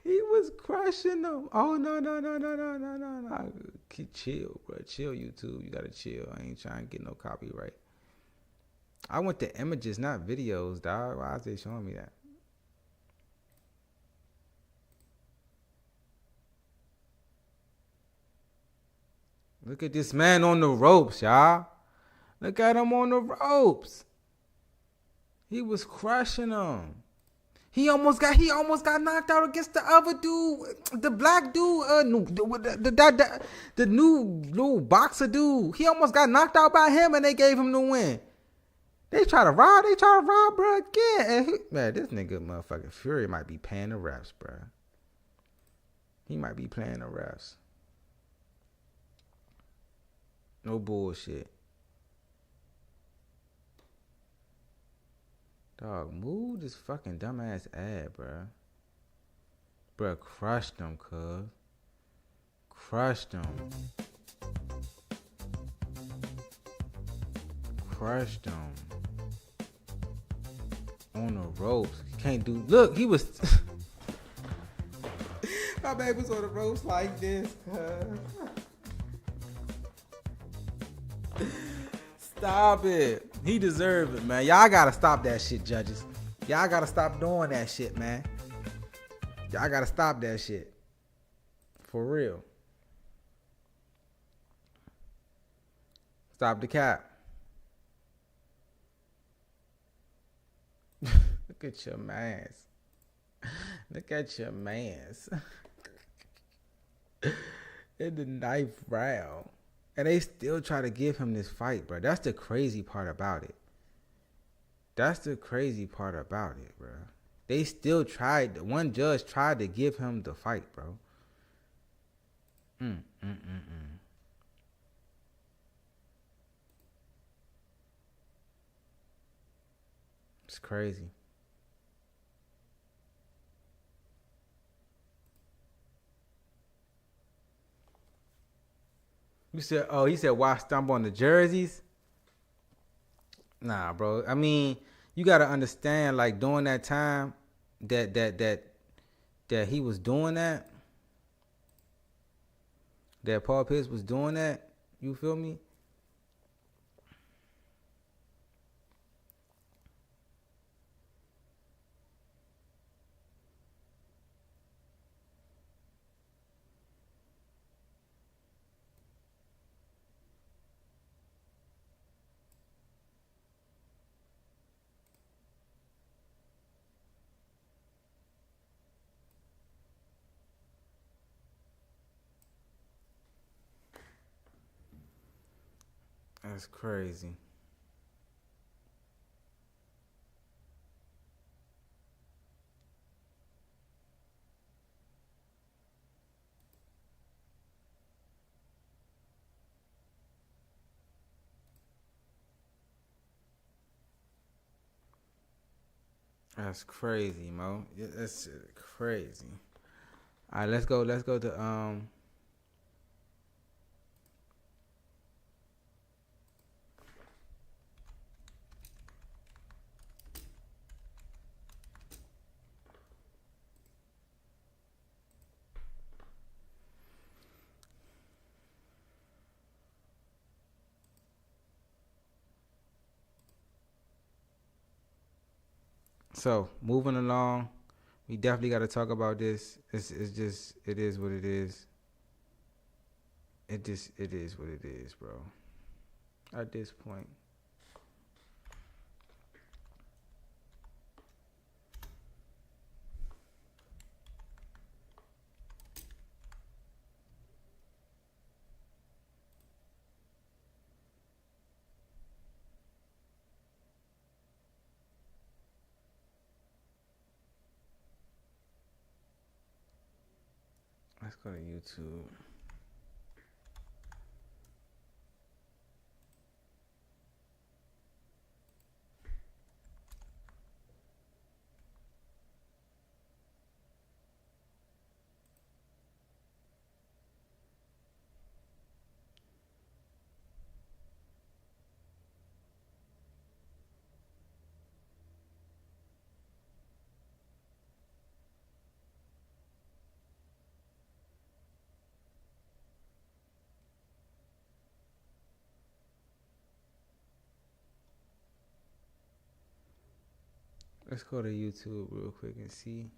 he was crushing them. Oh, no. Chill, bro. Chill, YouTube. You gotta chill. I ain't trying to get no copyright. I want the images, not videos, dog. Why is they showing me that? Look at this man on the ropes, y'all. Look at him on the ropes. He was crushing them. He almost got knocked out against the other dude, the black dude, the new boxer dude. He almost got knocked out by him, and they gave him the win. They try to rob, bro, again. Man, this nigga, motherfucking Fury might be paying the refs, bro. He might be playing the refs. No bullshit. Dog, move this fucking dumbass ad, bruh. Bruh, crushed them, cuz. Crushed them. On the ropes. Can't do... Look, he was... My baby was on the ropes like this, cuz. Stop it. He deserved it, man. Y'all gotta stop that shit, judges. Y'all gotta stop doing that shit, man. Y'all gotta stop that shit. For real. Stop the cap. Look at your mans. Look at your mans. In the 9th round. And they still try to give him this fight, bro. That's the crazy part about it. Bro. They still tried. One judge tried to give him the fight, bro. It's crazy. You said, he said, why stumble on the jerseys? Nah, bro. I mean, you gotta understand, like during that time that he was doing that Paul Pierce was doing that. You feel me? That's crazy. That's crazy, Mo. That's crazy. All right, let's go. Let's go to. So moving along, we definitely got to talk about this. It's just it is what it is. It is what it is, bro. At this point. Let's go to YouTube. Let's go to YouTube real quick and see.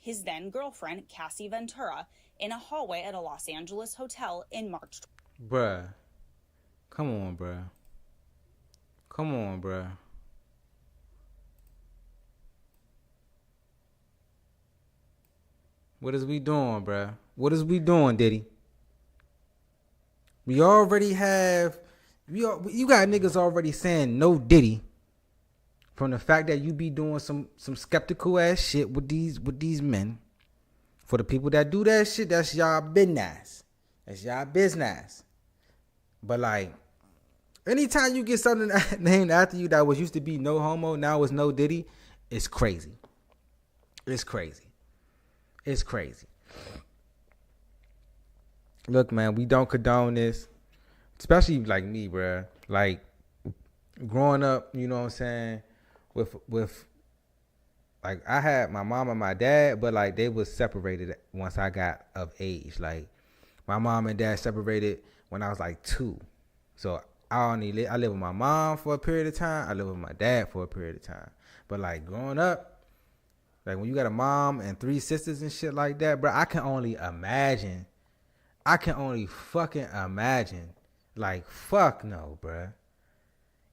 his then girlfriend, Cassie Ventura, in a hallway at a Los Angeles hotel in March. Bruh. Come on, bruh. Come on, bruh. What is we doing, bruh? What is we doing, Diddy? We already have. You got niggas already saying no Diddy from the fact that you be doing some skeptical ass shit with these men. For the people that do that shit, that's y'all business. That's y'all business. But like, anytime you get something named after you that was used to be no homo, now it's no Diddy, it's crazy. It's crazy. It's crazy. Look, man, we don't condone this. Especially like me, bruh. Like, growing up, you know what I'm saying, with like, I had my mom and my dad, but like they was separated once I got of age. Like, my mom and dad separated when I was like 2. So I live with my mom for a period of time. I live with my dad for a period of time. But like growing up, like when you got a mom and 3 sisters and shit like that, bro, I can only imagine. I can only fucking imagine. Like, fuck no, bro.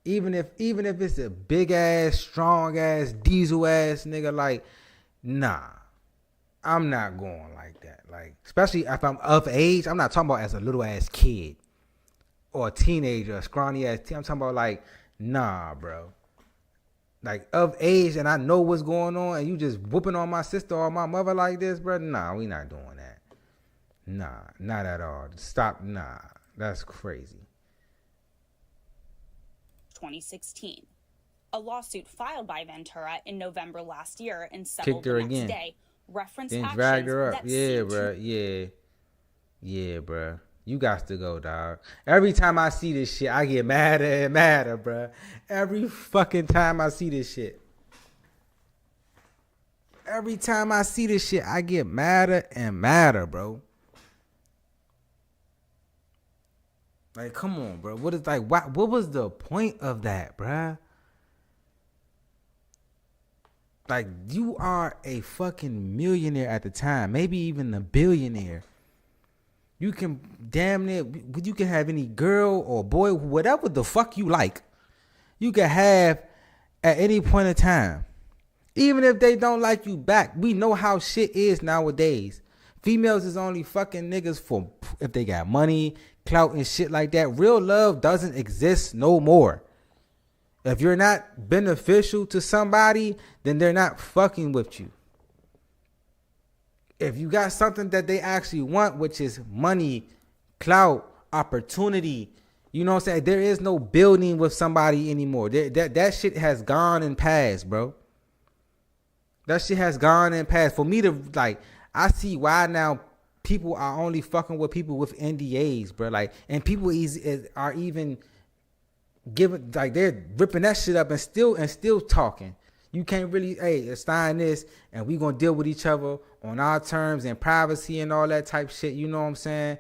Even if it's a big ass, strong ass, diesel ass nigga, like, nah, I'm not going like that. Like, especially if I'm of age, I'm not talking about as a little ass kid or a teenager, a scrawny ass teen. I'm talking about like, nah, bro. Like of age and I know what's going on and you just whooping on my sister or my mother like this, bro. Nah, we not doing that. Nah, not at all. Stop. Nah, that's crazy. 2016. A lawsuit filed by Ventura in November last year and settled Kicked her the next again. day referenced Then actions dragged her up. that Yeah, seem bro. to Yeah, bro. You got to go, dog. Every time I see this shit, I get madder and madder, bro. Every fucking time I see this shit. Every time I see this shit, I get madder and madder, bro. Like, come on, bro. What is like? What was the point of that, bro? Like, you are a fucking millionaire at the time, maybe even a billionaire. You can damn near, you can have any girl or boy, whatever the fuck you like. You can have at any point in time. Even if they don't like you back, we know how shit is nowadays. Females is only fucking niggas for if they got money, clout, and shit like that. Real love doesn't exist no more. If you're not beneficial to somebody, then they're not fucking with you. If you got something that they actually want, which is money, clout, opportunity, you know what I'm saying? There is no building with somebody anymore. That shit has gone and passed, bro. That shit has gone and passed. For me to, like, I see why now people are only fucking with people with NDAs, bro. Like, and people are even giving, like, they're ripping that shit up and still talking. You can't really, hey, sign this and we gonna deal with each other on our terms and privacy and all that type shit. You know what I'm saying?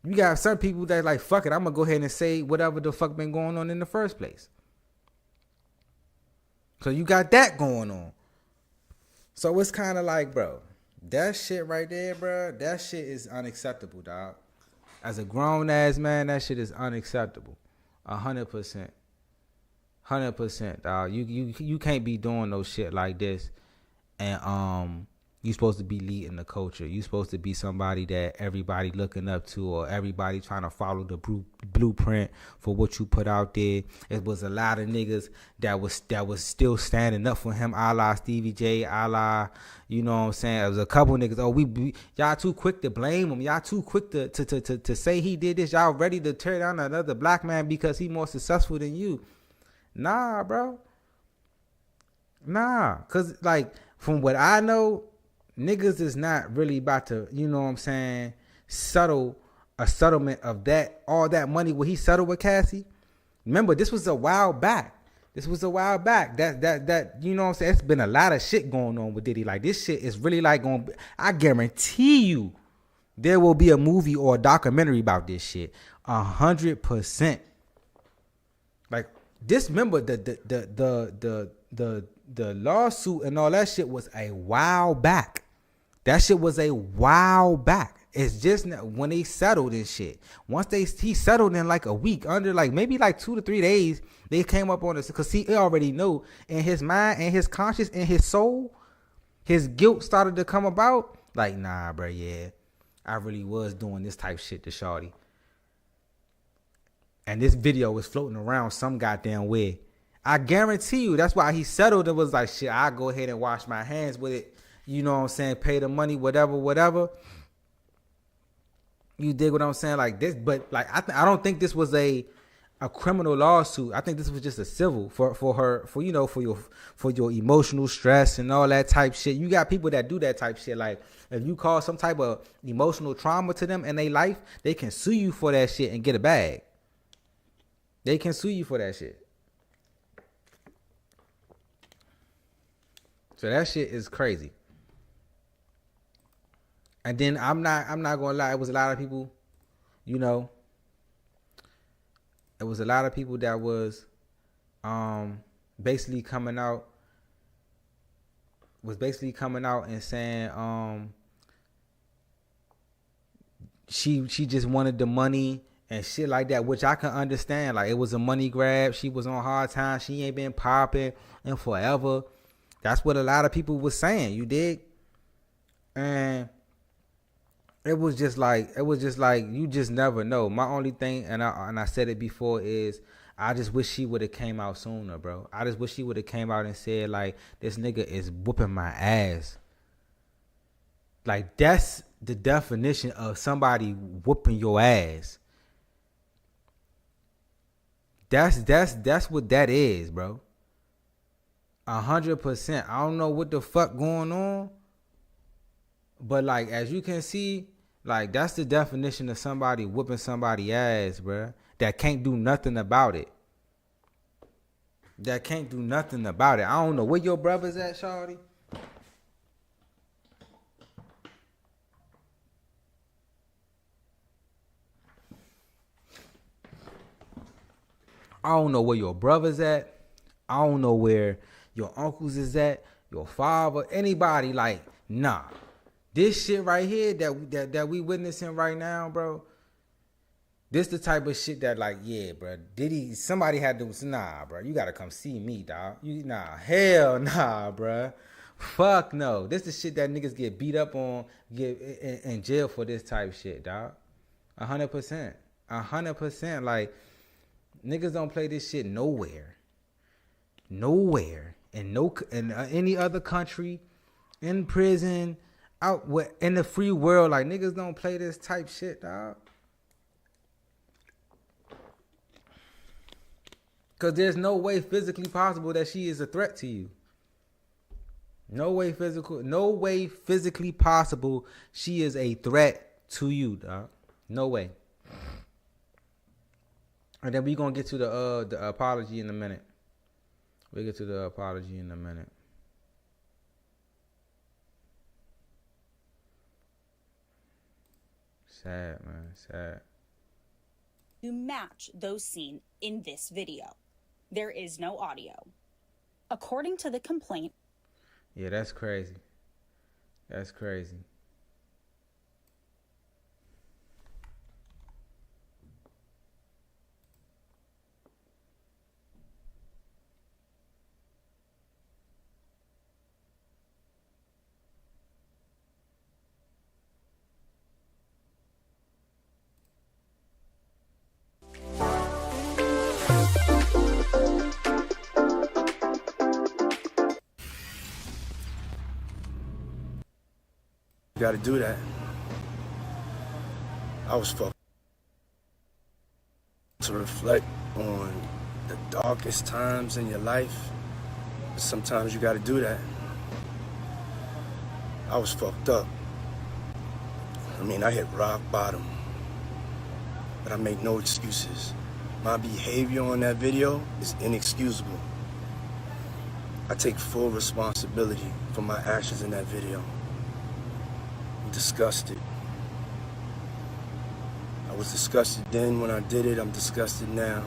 You got some people that like, fuck it, I'm gonna go ahead and say whatever the fuck been going on in the first place. So you got that going on. So it's kind of like, bro, that shit right there, bro, that shit is unacceptable, dog. As a grown ass man, that shit is unacceptable. 100%. 100%, dog. You can't be doing no shit like this, and you supposed to be leading the culture. You supposed to be somebody that everybody looking up to, or everybody trying to follow the blueprint for what you put out there. It was a lot of niggas that was still standing up for him, a la Stevie J, a la, you know what I'm saying. There was a couple niggas. Oh, we y'all too quick to blame him. Y'all too quick to say he did this. Y'all ready to tear down another black man because he more successful than you. Nah, bro. Nah, cause like from what I know, niggas is not really about to, you know what I'm saying, settle a settlement of that, all that money what he settled with Cassie. Remember, this was a while back. That you know what I'm saying, it's been a lot of shit going on with Diddy. Like, this shit is really like going, I guarantee you there will be a movie or a documentary about this shit. 100%. Like, this, remember the lawsuit and all that shit was a while back. That shit was a while back. It's just when they settled this shit. Once he settled in like a week, under like maybe like 2 to 3 days, they came up on this because he already knew in his mind and his conscience and his soul, his guilt started to come about. Like, nah, bro, yeah, I really was doing this type shit to Shawty. And this video was floating around some goddamn way. I guarantee you that's why he settled. It was like, shit, I'll go ahead and wash my hands with it. You know what I'm saying? Pay the money, whatever. You dig what I'm saying? Like this, but like I don't think this was a criminal lawsuit. I think this was just a civil for her, for, you know, for your emotional stress and all that type shit. You got people that do that type shit. Like, if you cause some type of emotional trauma to them in their life, they can sue you for that shit and get a bag. They can sue you for that shit. So that shit is crazy. And then I'm not gonna lie, it was a lot of people, you know. It was a lot of people that was basically coming out and saying she just wanted the money and shit like that, which I can understand. Like, it was a money grab. She was on hard time. She ain't been popping in forever. That's what a lot of people was saying. You dig? And it was just like you just never know. My only thing, and I said it before, is I just wish she would have came out sooner, bro. I just wish she would have came out and said, like, this nigga is whooping my ass. Like, that's the definition of somebody whooping your ass. That's what that is, bro. 100%. I don't know what the fuck going on, but like, as you can see, like, that's the definition of somebody whooping somebody ass, bro. That can't do nothing about it. I don't know where your brother's at, shawty. I don't know where your brother's at. I don't know where your uncles is at, your father, anybody. Like, nah. This shit right here that we witnessing right now, bro. This the type of shit that, like, yeah, bro. Somebody had to, nah, bro. You gotta come see me, dog. Hell nah, bro. Fuck no. This the shit that niggas get beat up on, get in jail for this type shit, dog. 100%. 100%. Like, niggas don't play this shit nowhere. In any other country, in prison, in the free world, like, niggas don't play this type shit, dog. Cause there's no way physically possible that she is a threat to you. No way physically possible she is a threat to you, dog. No way. And then we gonna get to the apology in a minute. We'll get to the apology in a minute. Sad, man. Sad. To match those seen in this video. There is no audio. According to the complaint. Yeah, that's crazy. That's crazy. You gotta do that. I was fucked. To reflect on the darkest times in your life, sometimes you gotta do that. I was fucked up. I hit rock bottom. But I make no excuses. My behavior on that video is inexcusable. I take full responsibility for my actions in that video. I'm disgusted. I was disgusted then when I did it. I'm disgusted now.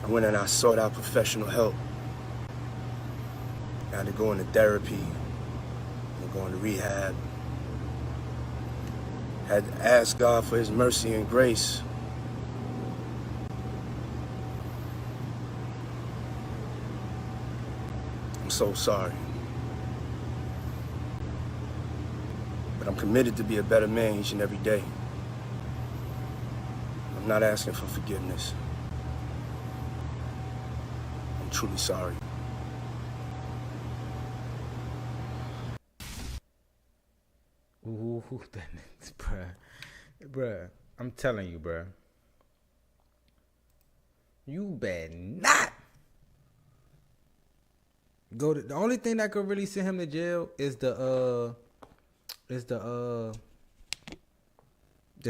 I went and I sought out professional help. I had to go into therapy, and go into rehab. Had to ask God for his mercy and grace. I'm so sorry. But I'm committed to be a better man each and every day. I'm not asking for forgiveness. I'm truly sorry. Ooh, bruh. I'm telling you, bruh. You better not go to. The only thing that could really send him to jail is the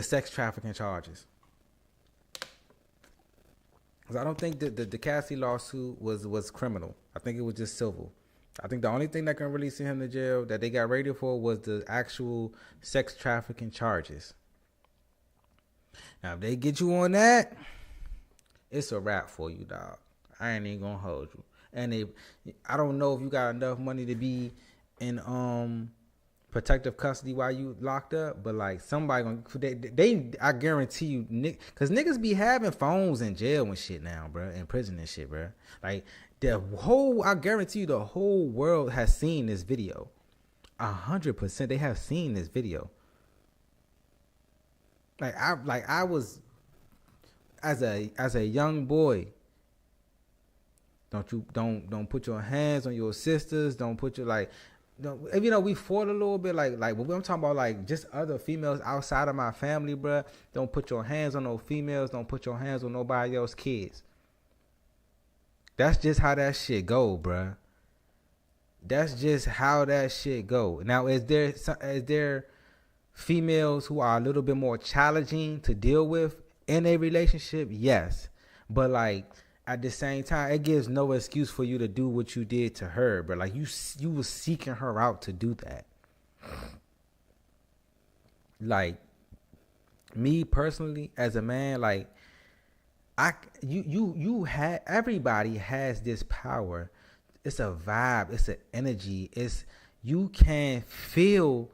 sex trafficking charges. Cause I don't think that the Cassie lawsuit was criminal. I think it was just civil. I think the only thing that can really send him to jail that they got raided for was the actual sex trafficking charges. Now, if they get you on that, it's a wrap for you, dog. I ain't even gonna hold you. And I don't know if you got enough money to be in protective custody while you locked up, but like somebody gonna I guarantee you, because niggas be having phones in jail and shit now, bro, in prison and shit, bro. Like I guarantee you, the whole world has seen this video. 100%, they have seen this video. I was as a young boy. Don't put your hands on your sisters. Don't put your we fought a little bit but when I'm talking about like just other females outside of my family, bro. Don't put your hands on no females. Don't put your hands on nobody else's kids. That's just how that shit go, bro. That's just how that shit go. Now, is there females who are a little bit more challenging to deal with in a relationship? Yes, but like at the same time, it gives no excuse for you to do what you did to her, bro. Like you was seeking her out to do that. Like me personally, as a man, like everybody has this power. It's a vibe. It's an energy. You can feel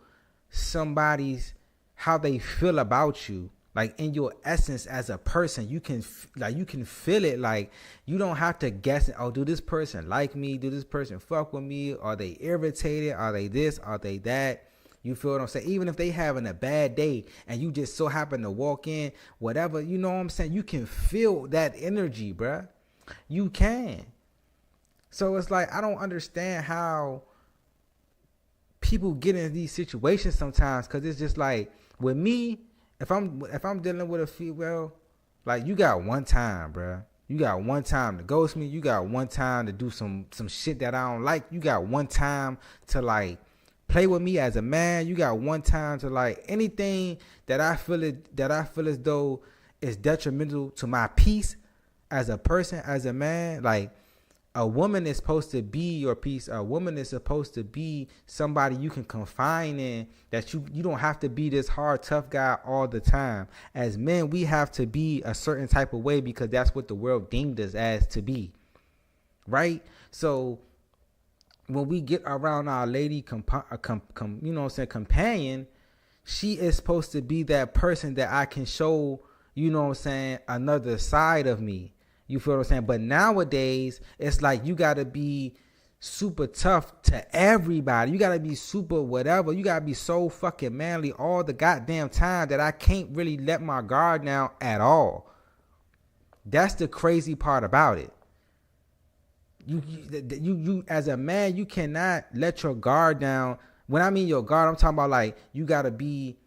somebody's how they feel about you, like in your essence as a person. You can feel it. Like you don't have to guess it. Oh, do this person like me? Do this person fuck with me? Are they irritated? Are they this? Are they that? You feel what I'm saying? Even if they having a bad day and you just so happen to walk in, whatever, you know what I'm saying? You can feel that energy, bruh. You can. So it's like, I don't understand how people get in these situations sometimes, because it's just like, with me, if I'm dealing with a female, like, you got one time, bruh. You got one time to ghost me. You got one time to do some shit that I don't like. You got one time to, like, play with me as a man. You got one time to, like, anything that I feel as though is detrimental to my peace as a person, as a man. Like, a woman is supposed to be your peace. A woman is supposed to be somebody you can confine in, that you don't have to be this hard, tough guy all the time. As men, we have to be a certain type of way because that's what the world deemed us as to be. Right? So when we get around our lady companion, she is supposed to be that person that I can show, another side of me. You feel what I'm saying? But nowadays, it's like you got to be super tough to everybody. You got to be super whatever. You got to be so fucking manly all the goddamn time that I can't really let my guard down at all. That's the crazy part about it. You as a man, you cannot let your guard down. When I mean your guard, I'm talking about like you got to be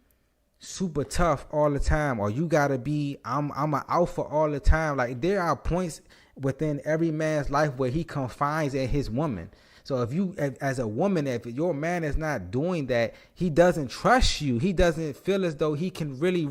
super tough all the time, or you gotta be I'm an alpha all the time. Like there are points within every man's life where he confines in his woman. So as a woman, if your man is not doing that, he doesn't trust you. He doesn't feel as though he can really,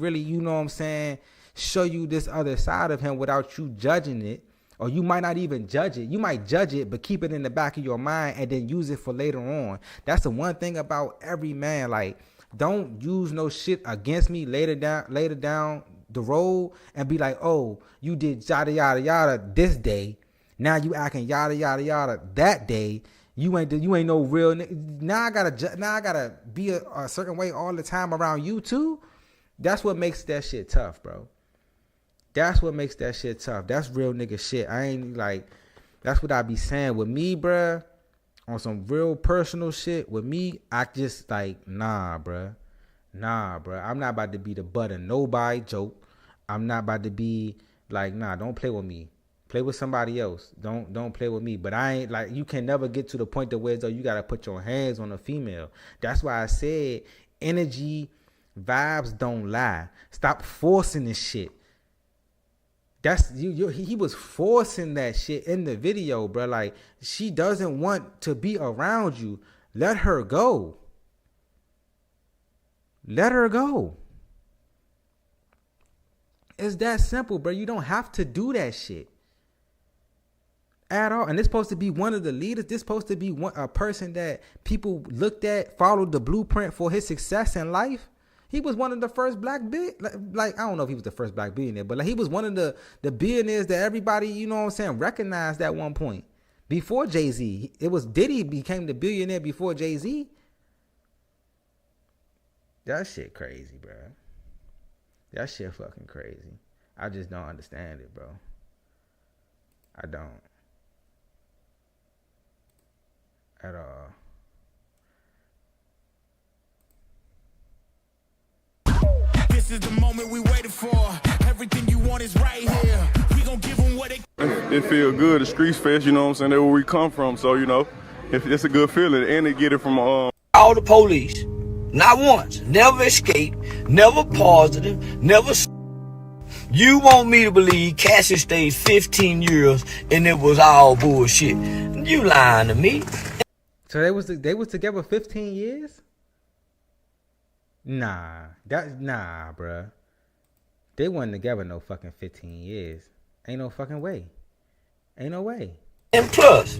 show you this other side of him without you judging it. Or you might not even judge it. You might judge it, but keep it in the back of your mind and then use it for later on. That's the one thing about every man. Like, don't use no shit against me later down the road and be like, oh, you did yada yada yada this day. Now you acting yada yada yada that day. You ain't no real. Now I gotta be a certain way all the time around you too. That's what makes that shit tough, bro. That's what makes that shit tough. That's real nigga shit. I ain't like. That's what I be saying with me, bruh. On some real personal shit with me, I just like, nah, bruh. I'm not about to be the butt of nobody joke. I'm not about to be like, nah, don't play with me. Play with somebody else. Don't play with me. But I ain't like, you can never get to the point to where though you gotta put your hands on a female. That's why I said energy, vibes don't lie. Stop forcing this shit. That's he was forcing that shit in the video, bro. Like, she doesn't want to be around you. Let her go. Let her go. It's that simple, bro. You don't have to do that shit at all. And it's supposed to be one of the leaders. This supposed to be a person that people looked at, followed the blueprint for his success in life. He was one of the first black like I don't know if he was the first black billionaire, but like he was one of the billionaires that everybody, recognized at one point. Before Jay-Z, it was Diddy became the billionaire before Jay-Z. That shit crazy, bro. That shit fucking crazy. I just don't understand it, bro. I don't. At all. This is the moment we waited for. Everything you want is right here. We gon' give them what they... It feel good. The streets fest, you know what I'm saying? That's where we come from. So, you know, it's a good feeling. And they get it from all the police. Not once. Never escaped. Never positive. Never... You want me to believe Cassie stayed 15 years and it was all bullshit. You lying to me. So they was together 15 years? Nah, bruh. They wasn't together no fucking 15 years. Ain't no fucking way. Ain't no way. And plus,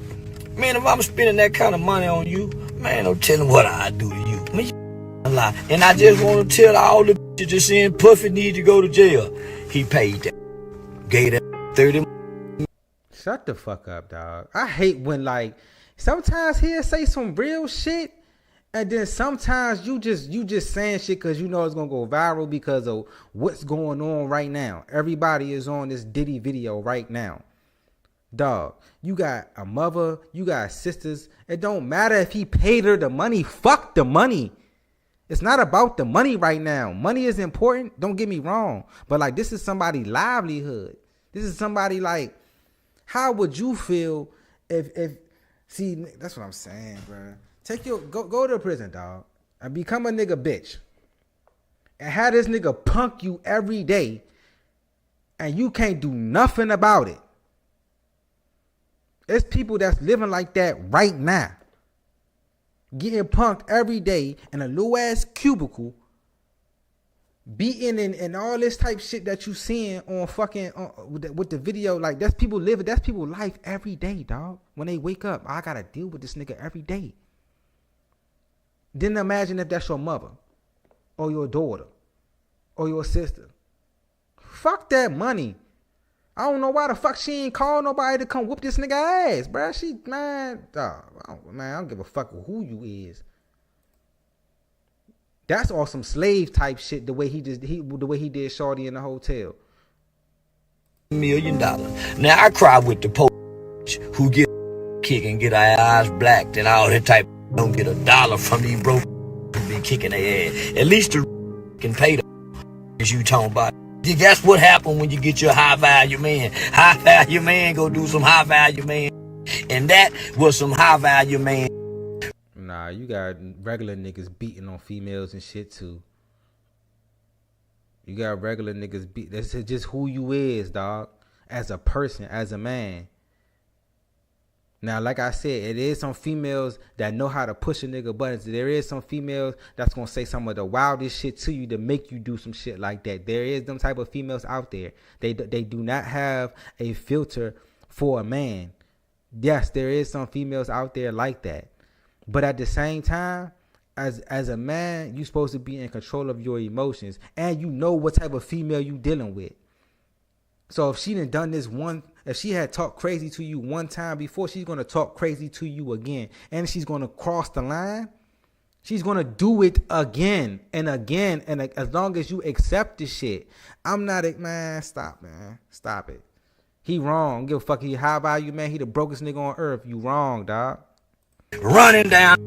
man, if I'm spending that kind of money on you, man, don't tell them what I do to you. Man, you lie. And I just want to tell all the bitches just saying Puffy need to go to jail. He paid that. Gave that 30. Shut the fuck up, dog. I hate when, like, sometimes he'll say some real shit, and then sometimes you just saying shit because you know it's gonna go viral because of what's going on right now. Everybody is on this Diddy video right now. Dog, you got a mother, you got sisters. It don't matter if he paid her the money. Fuck the money. It's not about the money right now. Money is important. Don't get me wrong. But like, this is somebody's livelihood. This is somebody, like, how would you feel if see, that's what I'm saying, bro. Go to prison, dog, and become a nigga bitch. And have this nigga punk you every day, and you can't do nothing about it. It's people that's living like that right now. Getting punked every day in a little ass cubicle, beating and all this type shit that you seeing on fucking with the video. Like, that's people living, that's people life every day, dog. When they wake up, I gotta deal with this nigga every day. Then imagine if that's your mother, or your daughter, or your sister. Fuck that money. I don't know why the fuck she ain't called nobody to come whoop this nigga ass, bruh. I don't give a fuck who you is. That's on some slave type shit. The way he did Shorty in the hotel. $1 million. Now I cry with the police who get kick and get our eyes blacked and all that type. Don't get $1 from these broke who be kicking their ass. At least the can pay them. As you talking about. That's what happened when you get your high value man. High value man go do some high value man. And that was some high value man. Nah, you got regular niggas beating on females and shit too. You got regular niggas beat. That's just who you is, dog. As a person, as a man. Now, like I said, it is some females that know how to push a nigga buttons. There is some females that's going to say some of the wildest shit to you to make you do some shit like that. There is them type of females out there. They do not have a filter for a man. Yes, there is some females out there like that. But at the same time, as a man, you're supposed to be in control of your emotions. And you know what type of female you dealing with. So if she done this one, if she had talked crazy to you one time before, she's going to talk crazy to you again. And she's going to cross the line. She's going to do it again and again. And as long as you accept this shit, I'm not, man, stop, man. Stop it. He wrong. Give a fuck. He high value, man. He the brokest nigga on earth. You wrong, dog. Running down.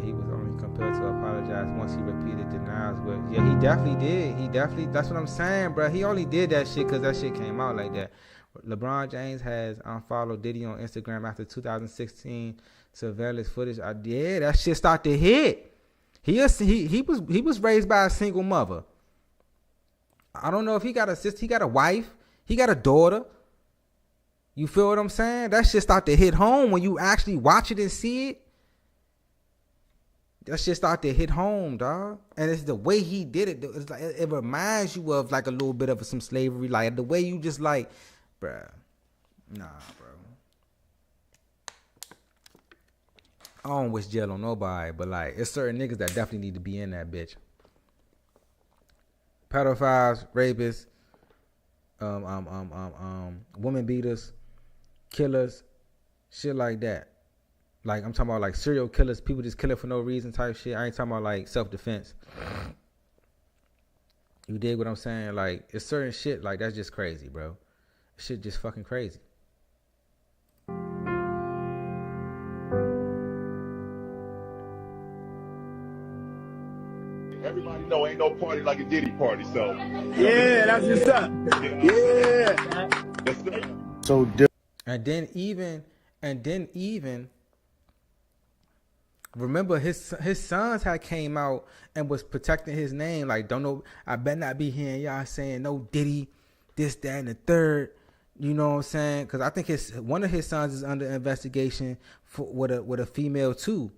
He was only compelled to apologize once he repeated denials. But yeah, he definitely did. That's what I'm saying, bro. He only did that shit because that shit came out like that. LeBron James has unfollowed Diddy on Instagram after 2016 surveillance footage. Yeah, that shit started to hit. He was raised by a single mother. I don't know if he got a sister. He got a wife. He got a daughter. You feel what I'm saying? That shit start to hit home when you actually watch it and see it. That shit start to hit home, dog. And it's the way he did it. It's like it reminds you of like a little bit of some slavery, like the way you just like, bruh. Nah, bro. I don't wish jail on nobody, but like, it's certain niggas that definitely need to be in that bitch. Pedophiles, rapists, women beaters, killers, shit like that. Like, I'm talking about like serial killers, people just killing for no reason type shit. I ain't talking about like self-defense. You dig what I'm saying? Like, it's certain shit like that's just crazy, bro. Shit just fucking crazy. Everybody know ain't no party like a Diddy party, so. Yeah, that's what's up. Yeah. So And then even remember his sons had came out and was protecting his name. Like, don't know, I better not be hearing y'all saying no Diddy, this, that, and the third. You know what I'm saying? Because I think one of his sons is under investigation with a female too.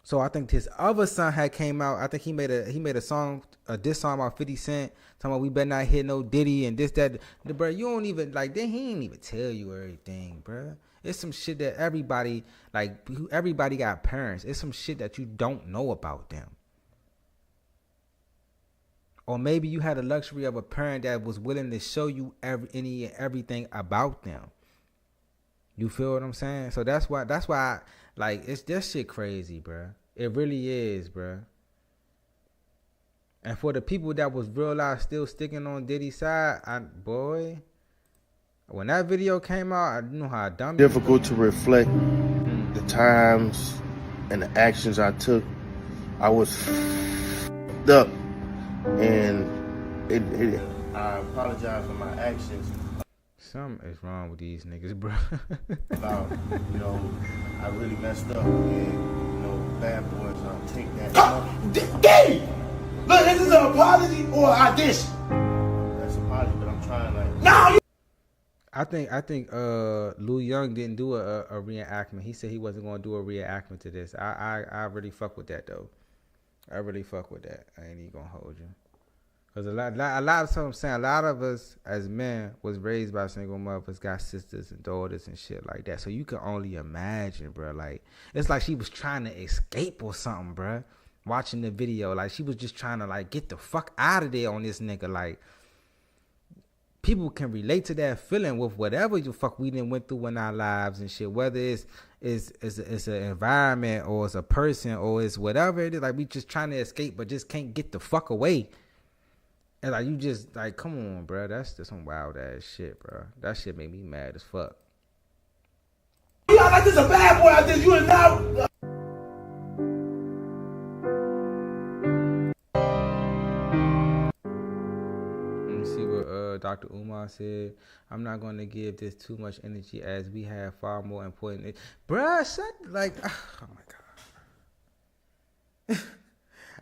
So I think his other son had came out. I think he made a song, a diss song about 50 Cent, talking about we better not hit no Diddy and this, that. Bro, you don't even, like, then he ain't even tell you everything, bro. It's some shit that everybody got parents. It's some shit that you don't know about them. Or maybe you had the luxury of a parent that was willing to show you everything about them. You feel what I'm saying? So that's why like, it's that shit crazy, bro. It really is, bro. And for the people that was real life still sticking on Diddy's side, when that video came out, I knew how dumb it was. difficult to reflect the times and the actions I took. I was f***ed up, and I apologize for my actions. Something is wrong with these niggas, bro. About, I really messed up, and bad boys take that. Diddy! Look, this is an apology or an audition. That's an apology, but I'm trying like. No. I think Lou Young didn't do a reenactment. He said he wasn't gonna do a reenactment to this. I really fuck with that though. I really fuck with that. I ain't even gonna hold you. Cause a lot of stuff I'm saying, a lot of us as men was raised by single mothers, got sisters and daughters and shit like that. So you can only imagine, bro. Like, it's like she was trying to escape or something, bro. Watching the video, like she was just trying to like get the fuck out of there on this nigga. Like, people can relate to that feeling with whatever the fuck we done went through in our lives and shit. Whether it's an environment or it's a person or it's whatever it is. Like, we just trying to escape but just can't get the fuck away. And like, you just like, come on, bro. That's just some wild ass shit, bro. That shit made me mad as fuck. You act like this a bad boy out there. You are now. Let me see what Dr. Umar said. I'm not going to give this too much energy as we have far more important. Bruh, like, oh my God.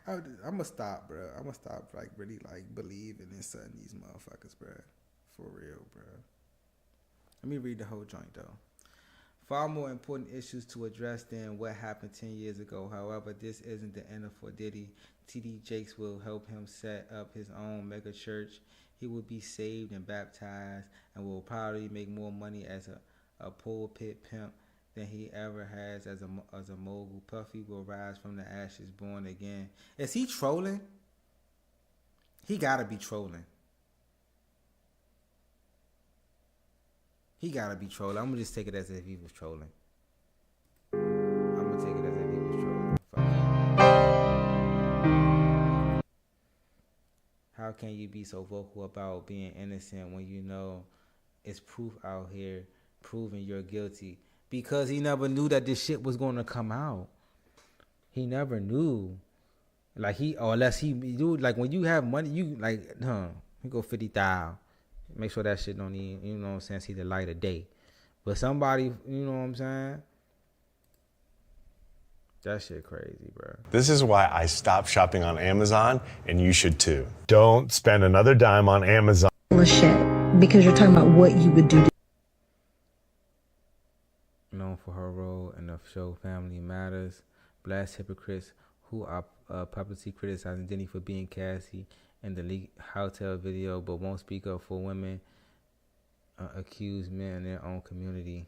I'm gonna stop, bro. I'm gonna stop, like, really, like, believing in something these motherfuckers, bro. For real, bro. Let me read the whole joint, though. Far more important issues to address than what happened 10 years ago. However, this isn't the end for Diddy. TD Jakes will help him set up his own mega church. He will be saved and baptized and will probably make more money as a pulpit pimp than he ever has as a mogul. Puffy will rise from the ashes, born again. Is he trolling? He gotta be trolling. He gotta be trolling. I'm gonna just take it as if he was trolling. I'm gonna take it as if he was trolling. How can you be so vocal about being innocent when you know it's proof out here proving you're guilty? Because he never knew that this shit was going to come out. He never knew. Like, unless he do, like, when you have money, you, like, you go 50,000. Make sure that shit don't even, you know what I'm saying, see the light of day. But somebody, you know what I'm saying? That shit crazy, bro. This is why I stopped shopping on Amazon, and you should too. Don't spend another dime on Amazon. Shit, because you're talking about what you would do to known for her role in the show Family Matters, blast hypocrites who are publicly criticizing Diddy for being Cassie in the leaked hotel video, but won't speak up for women accused men in their own community.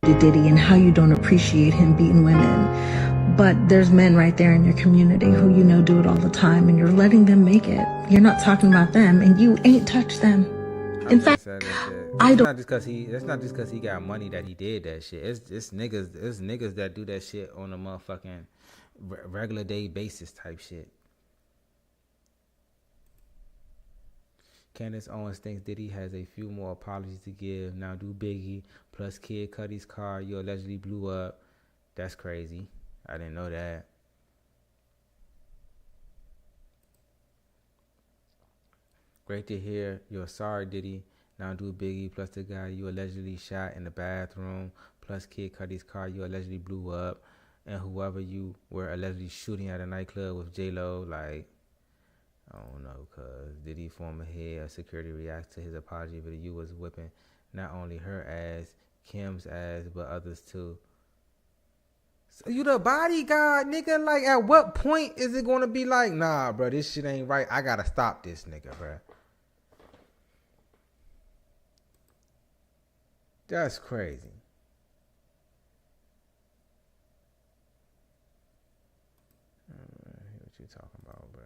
to Diddy and how you don't appreciate him beating women. But there's men right there in your community who you know do it all the time, and you're letting them make it. You're not talking about them, and you ain't touched them. In fact, I don't. That's not just cause he got money that he did that shit. It's niggas that do that shit on a motherfucking regular day basis type shit. Candace Owens thinks Diddy has a few more apologies to give. Now do Biggie plus Kid Cudi's car you allegedly blew up. That's crazy. I didn't know that. Great to hear you're sorry, Diddy. Now do Biggie plus the guy you allegedly shot in the bathroom plus Kid Cudi's car you allegedly blew up, and whoever you were allegedly shooting at a nightclub with J-Lo. Like, I don't know, cause Diddy former head of security reacts to his apology video. You was whipping not only her ass, Kim's ass, but others too. So you the bodyguard, nigga. Like, at what point is it gonna be like, nah, bro, this shit ain't right. I gotta stop this nigga, bro. That's crazy. What you talking about, bro?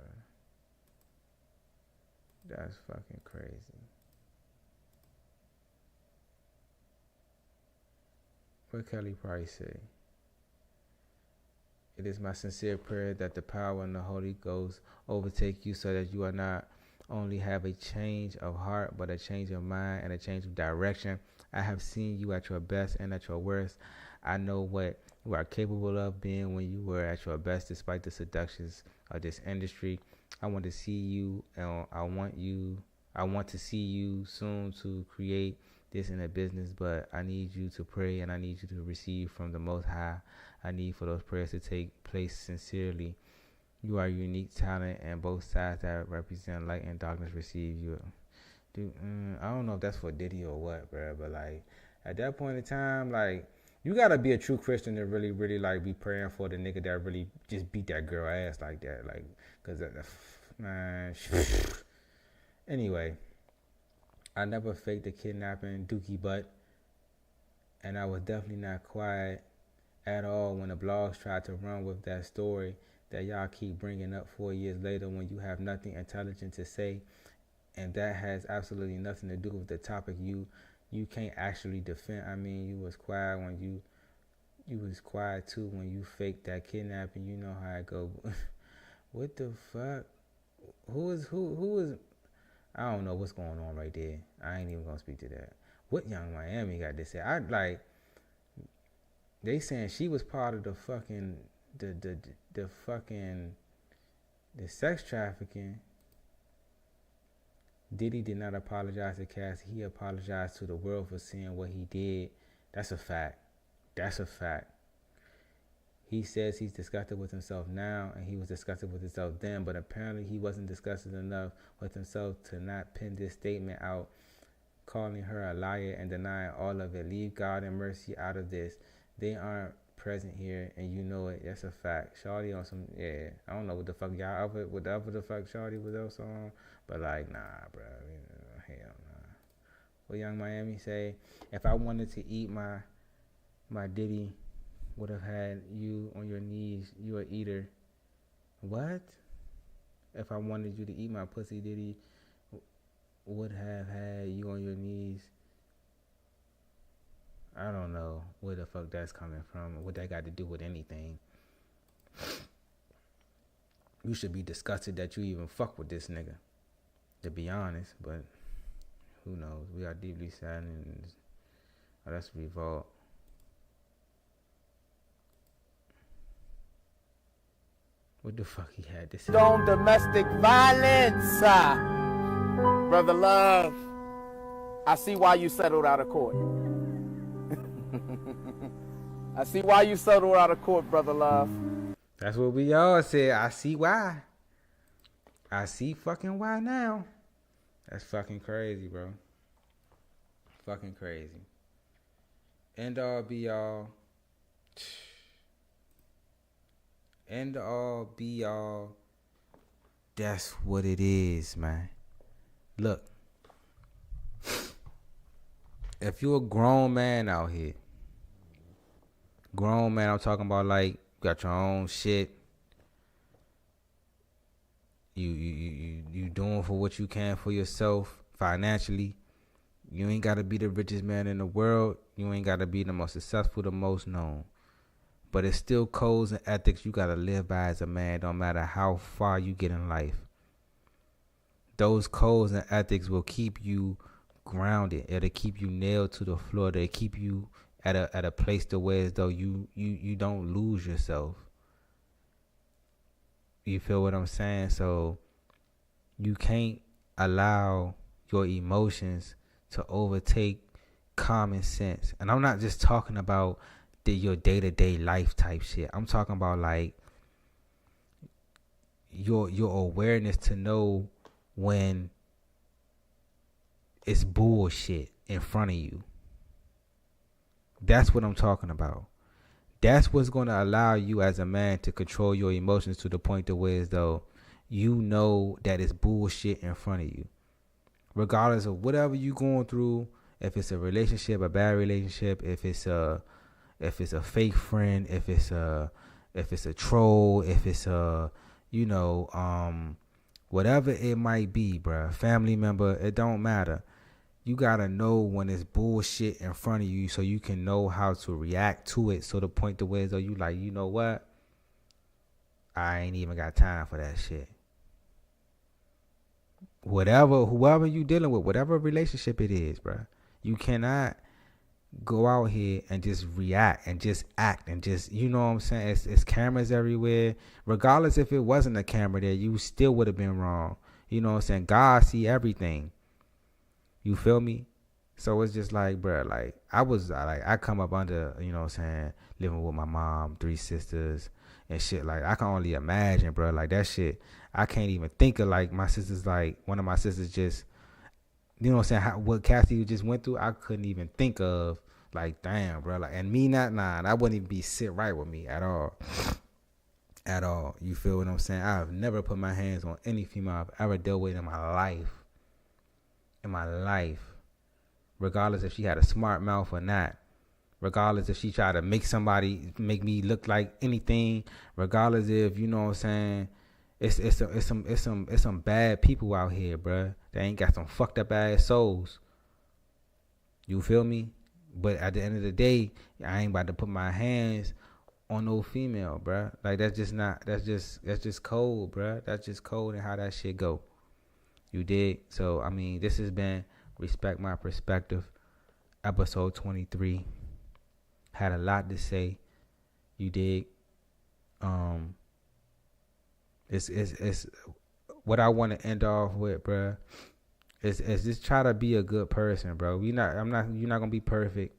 That's fucking crazy. What Kelly Price say? It is my sincere prayer that the power and the Holy Ghost overtake you so that you are not only have a change of heart, but a change of mind and a change of direction. I have seen you at your best and at your worst. I know what you are capable of being when you were at your best, despite the seductions of this industry. I want to see you, and I want to see you soon to create this in a business, but I need you to pray and I need you to receive from the Most High. I need for those prayers to take place sincerely. You are a unique talent, and both sides that represent light and darkness receive you. Dude, I don't know if that's for Diddy or what, bro, but like at that point in time, like you gotta be a true Christian to really, really like be praying for the nigga that really just beat that girl ass like that, like, cause man. Anyway, I never faked the kidnapping dookie butt, and I was definitely not quiet at all when the blogs tried to run with that story that y'all keep bringing up 4 years later when you have nothing intelligent to say. And that has absolutely nothing to do with the topic. You can't actually defend. I mean, you was quiet when you was quiet too when you faked that kidnapping. You know how it go. What the fuck? Who is? I don't know what's going on right there. I ain't even gonna speak to that. What Young Miami got to say? I like. They saying she was part of the fucking the sex trafficking. Diddy did not apologize to Cassie. He apologized to the world for seeing what he did. That's a fact. That's a fact. He says he's disgusted with himself now, and he was disgusted with himself then, but apparently he wasn't disgusted enough with himself to not pen this statement out, calling her a liar and denying all of it. Leave God and mercy out of this. They aren't present here, and you know it. That's a fact. Shawty on some, yeah. I don't know what the fuck y'all ever, whatever the fuck Shawty was else on, but like, nah, bro. Hell nah. What Young Miami say? If I wanted to eat my Diddy, would have had you on your knees. You a eater. What? If I wanted you to eat my pussy, Diddy would have had you on your knees. I don't know where the fuck that's coming from. What that got to do with anything. You should be disgusted that you even fuck with this nigga, to be honest, but who knows? We are deeply saddened. And that's revolt. What the fuck he had to say? On domestic violence, Brother Love, I see why you settled out of court. I see why you settled out of court, Brother Love. That's what we all said. I see why. I see fucking why now. That's fucking crazy, bro. Fucking crazy. End all be all. End all be all. That's what it is, man. Look. If you're a grown man out here grown man. I'm talking about like got your own shit. You doing for what you can for yourself financially. You ain't gotta be the richest man in the world. You ain't gotta be the most successful, the most known. But it's still codes and ethics you gotta live by as a man, no matter how far you get in life. Those codes and ethics will keep you grounded. It'll keep you nailed to the floor. They'll keep you at a place to where as though you don't lose yourself. You feel what I'm saying? So you can't allow your emotions to overtake common sense. And I'm not just talking about your day-to-day life type shit. I'm talking about like your awareness to know when it's bullshit in front of you. That's what I'm talking about. That's what's going to allow you as a man to control your emotions to the point to where as though you know that it's bullshit in front of you. Regardless of whatever you're going through, if it's a relationship, a bad relationship, if it's a fake friend, if it's a troll, if it's a, whatever it might be, bruh, family member, it don't matter. You gotta know when it's bullshit in front of you so you can know how to react to it. So the point to where though you like, you know what? I ain't even got time for that shit. Whoever you dealing with, whatever relationship it is, bruh, you cannot go out here and just react and just act and just, you know what I'm saying? It's cameras everywhere. Regardless if it wasn't a camera there, you still would have been wrong. You know what I'm saying? God see everything. You feel me? So it's just like, bro, like I come up under, you know what I'm saying, living with my mom, 3 sisters and shit. Like I can only imagine, bro, like that shit. I can't even think of like my sisters, like one of my sisters just, you know what I'm saying, what Cassie just went through. I couldn't even think of like, damn, bro. Like, and me that wouldn't even be sit right with me at all. At all. You feel what I'm saying? I've never put my hands on any female I've ever dealt with in my life. Regardless if she had a smart mouth or not, regardless if she tried to make me look like anything, regardless if, you know what I'm saying, it's some bad people out here, bruh. They ain't got some fucked up ass souls. You feel me? But at the end of the day, I ain't about to put my hands on no female, bruh. Like that's just cold, bruh. That's just cold and how that shit go. You dig? So, I mean, this has been Respect My Perspective, episode 23. Had a lot to say. You dig? It's what I want to end off with, bruh. Is just try to be a good person, bro. You're not gonna be perfect,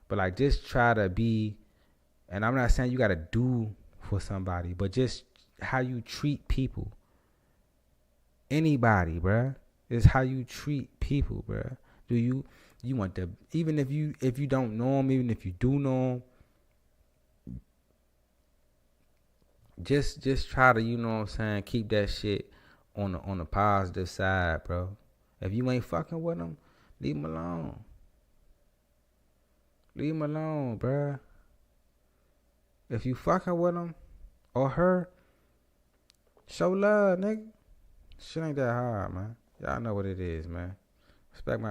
but like just try to be. And I'm not saying you gotta do for somebody, but just how you treat people. Anybody, bruh. It's how you treat people, bruh. Do you want to, even if you don't know them, even if you do know them, just try to, you know what I'm saying, keep that shit on the positive side, bro. If you ain't fucking with them, leave them alone. Leave them alone, bruh. If you fucking with them or her, show love, nigga. Shit ain't that hard, man. Y'all know what it is, man. Respect my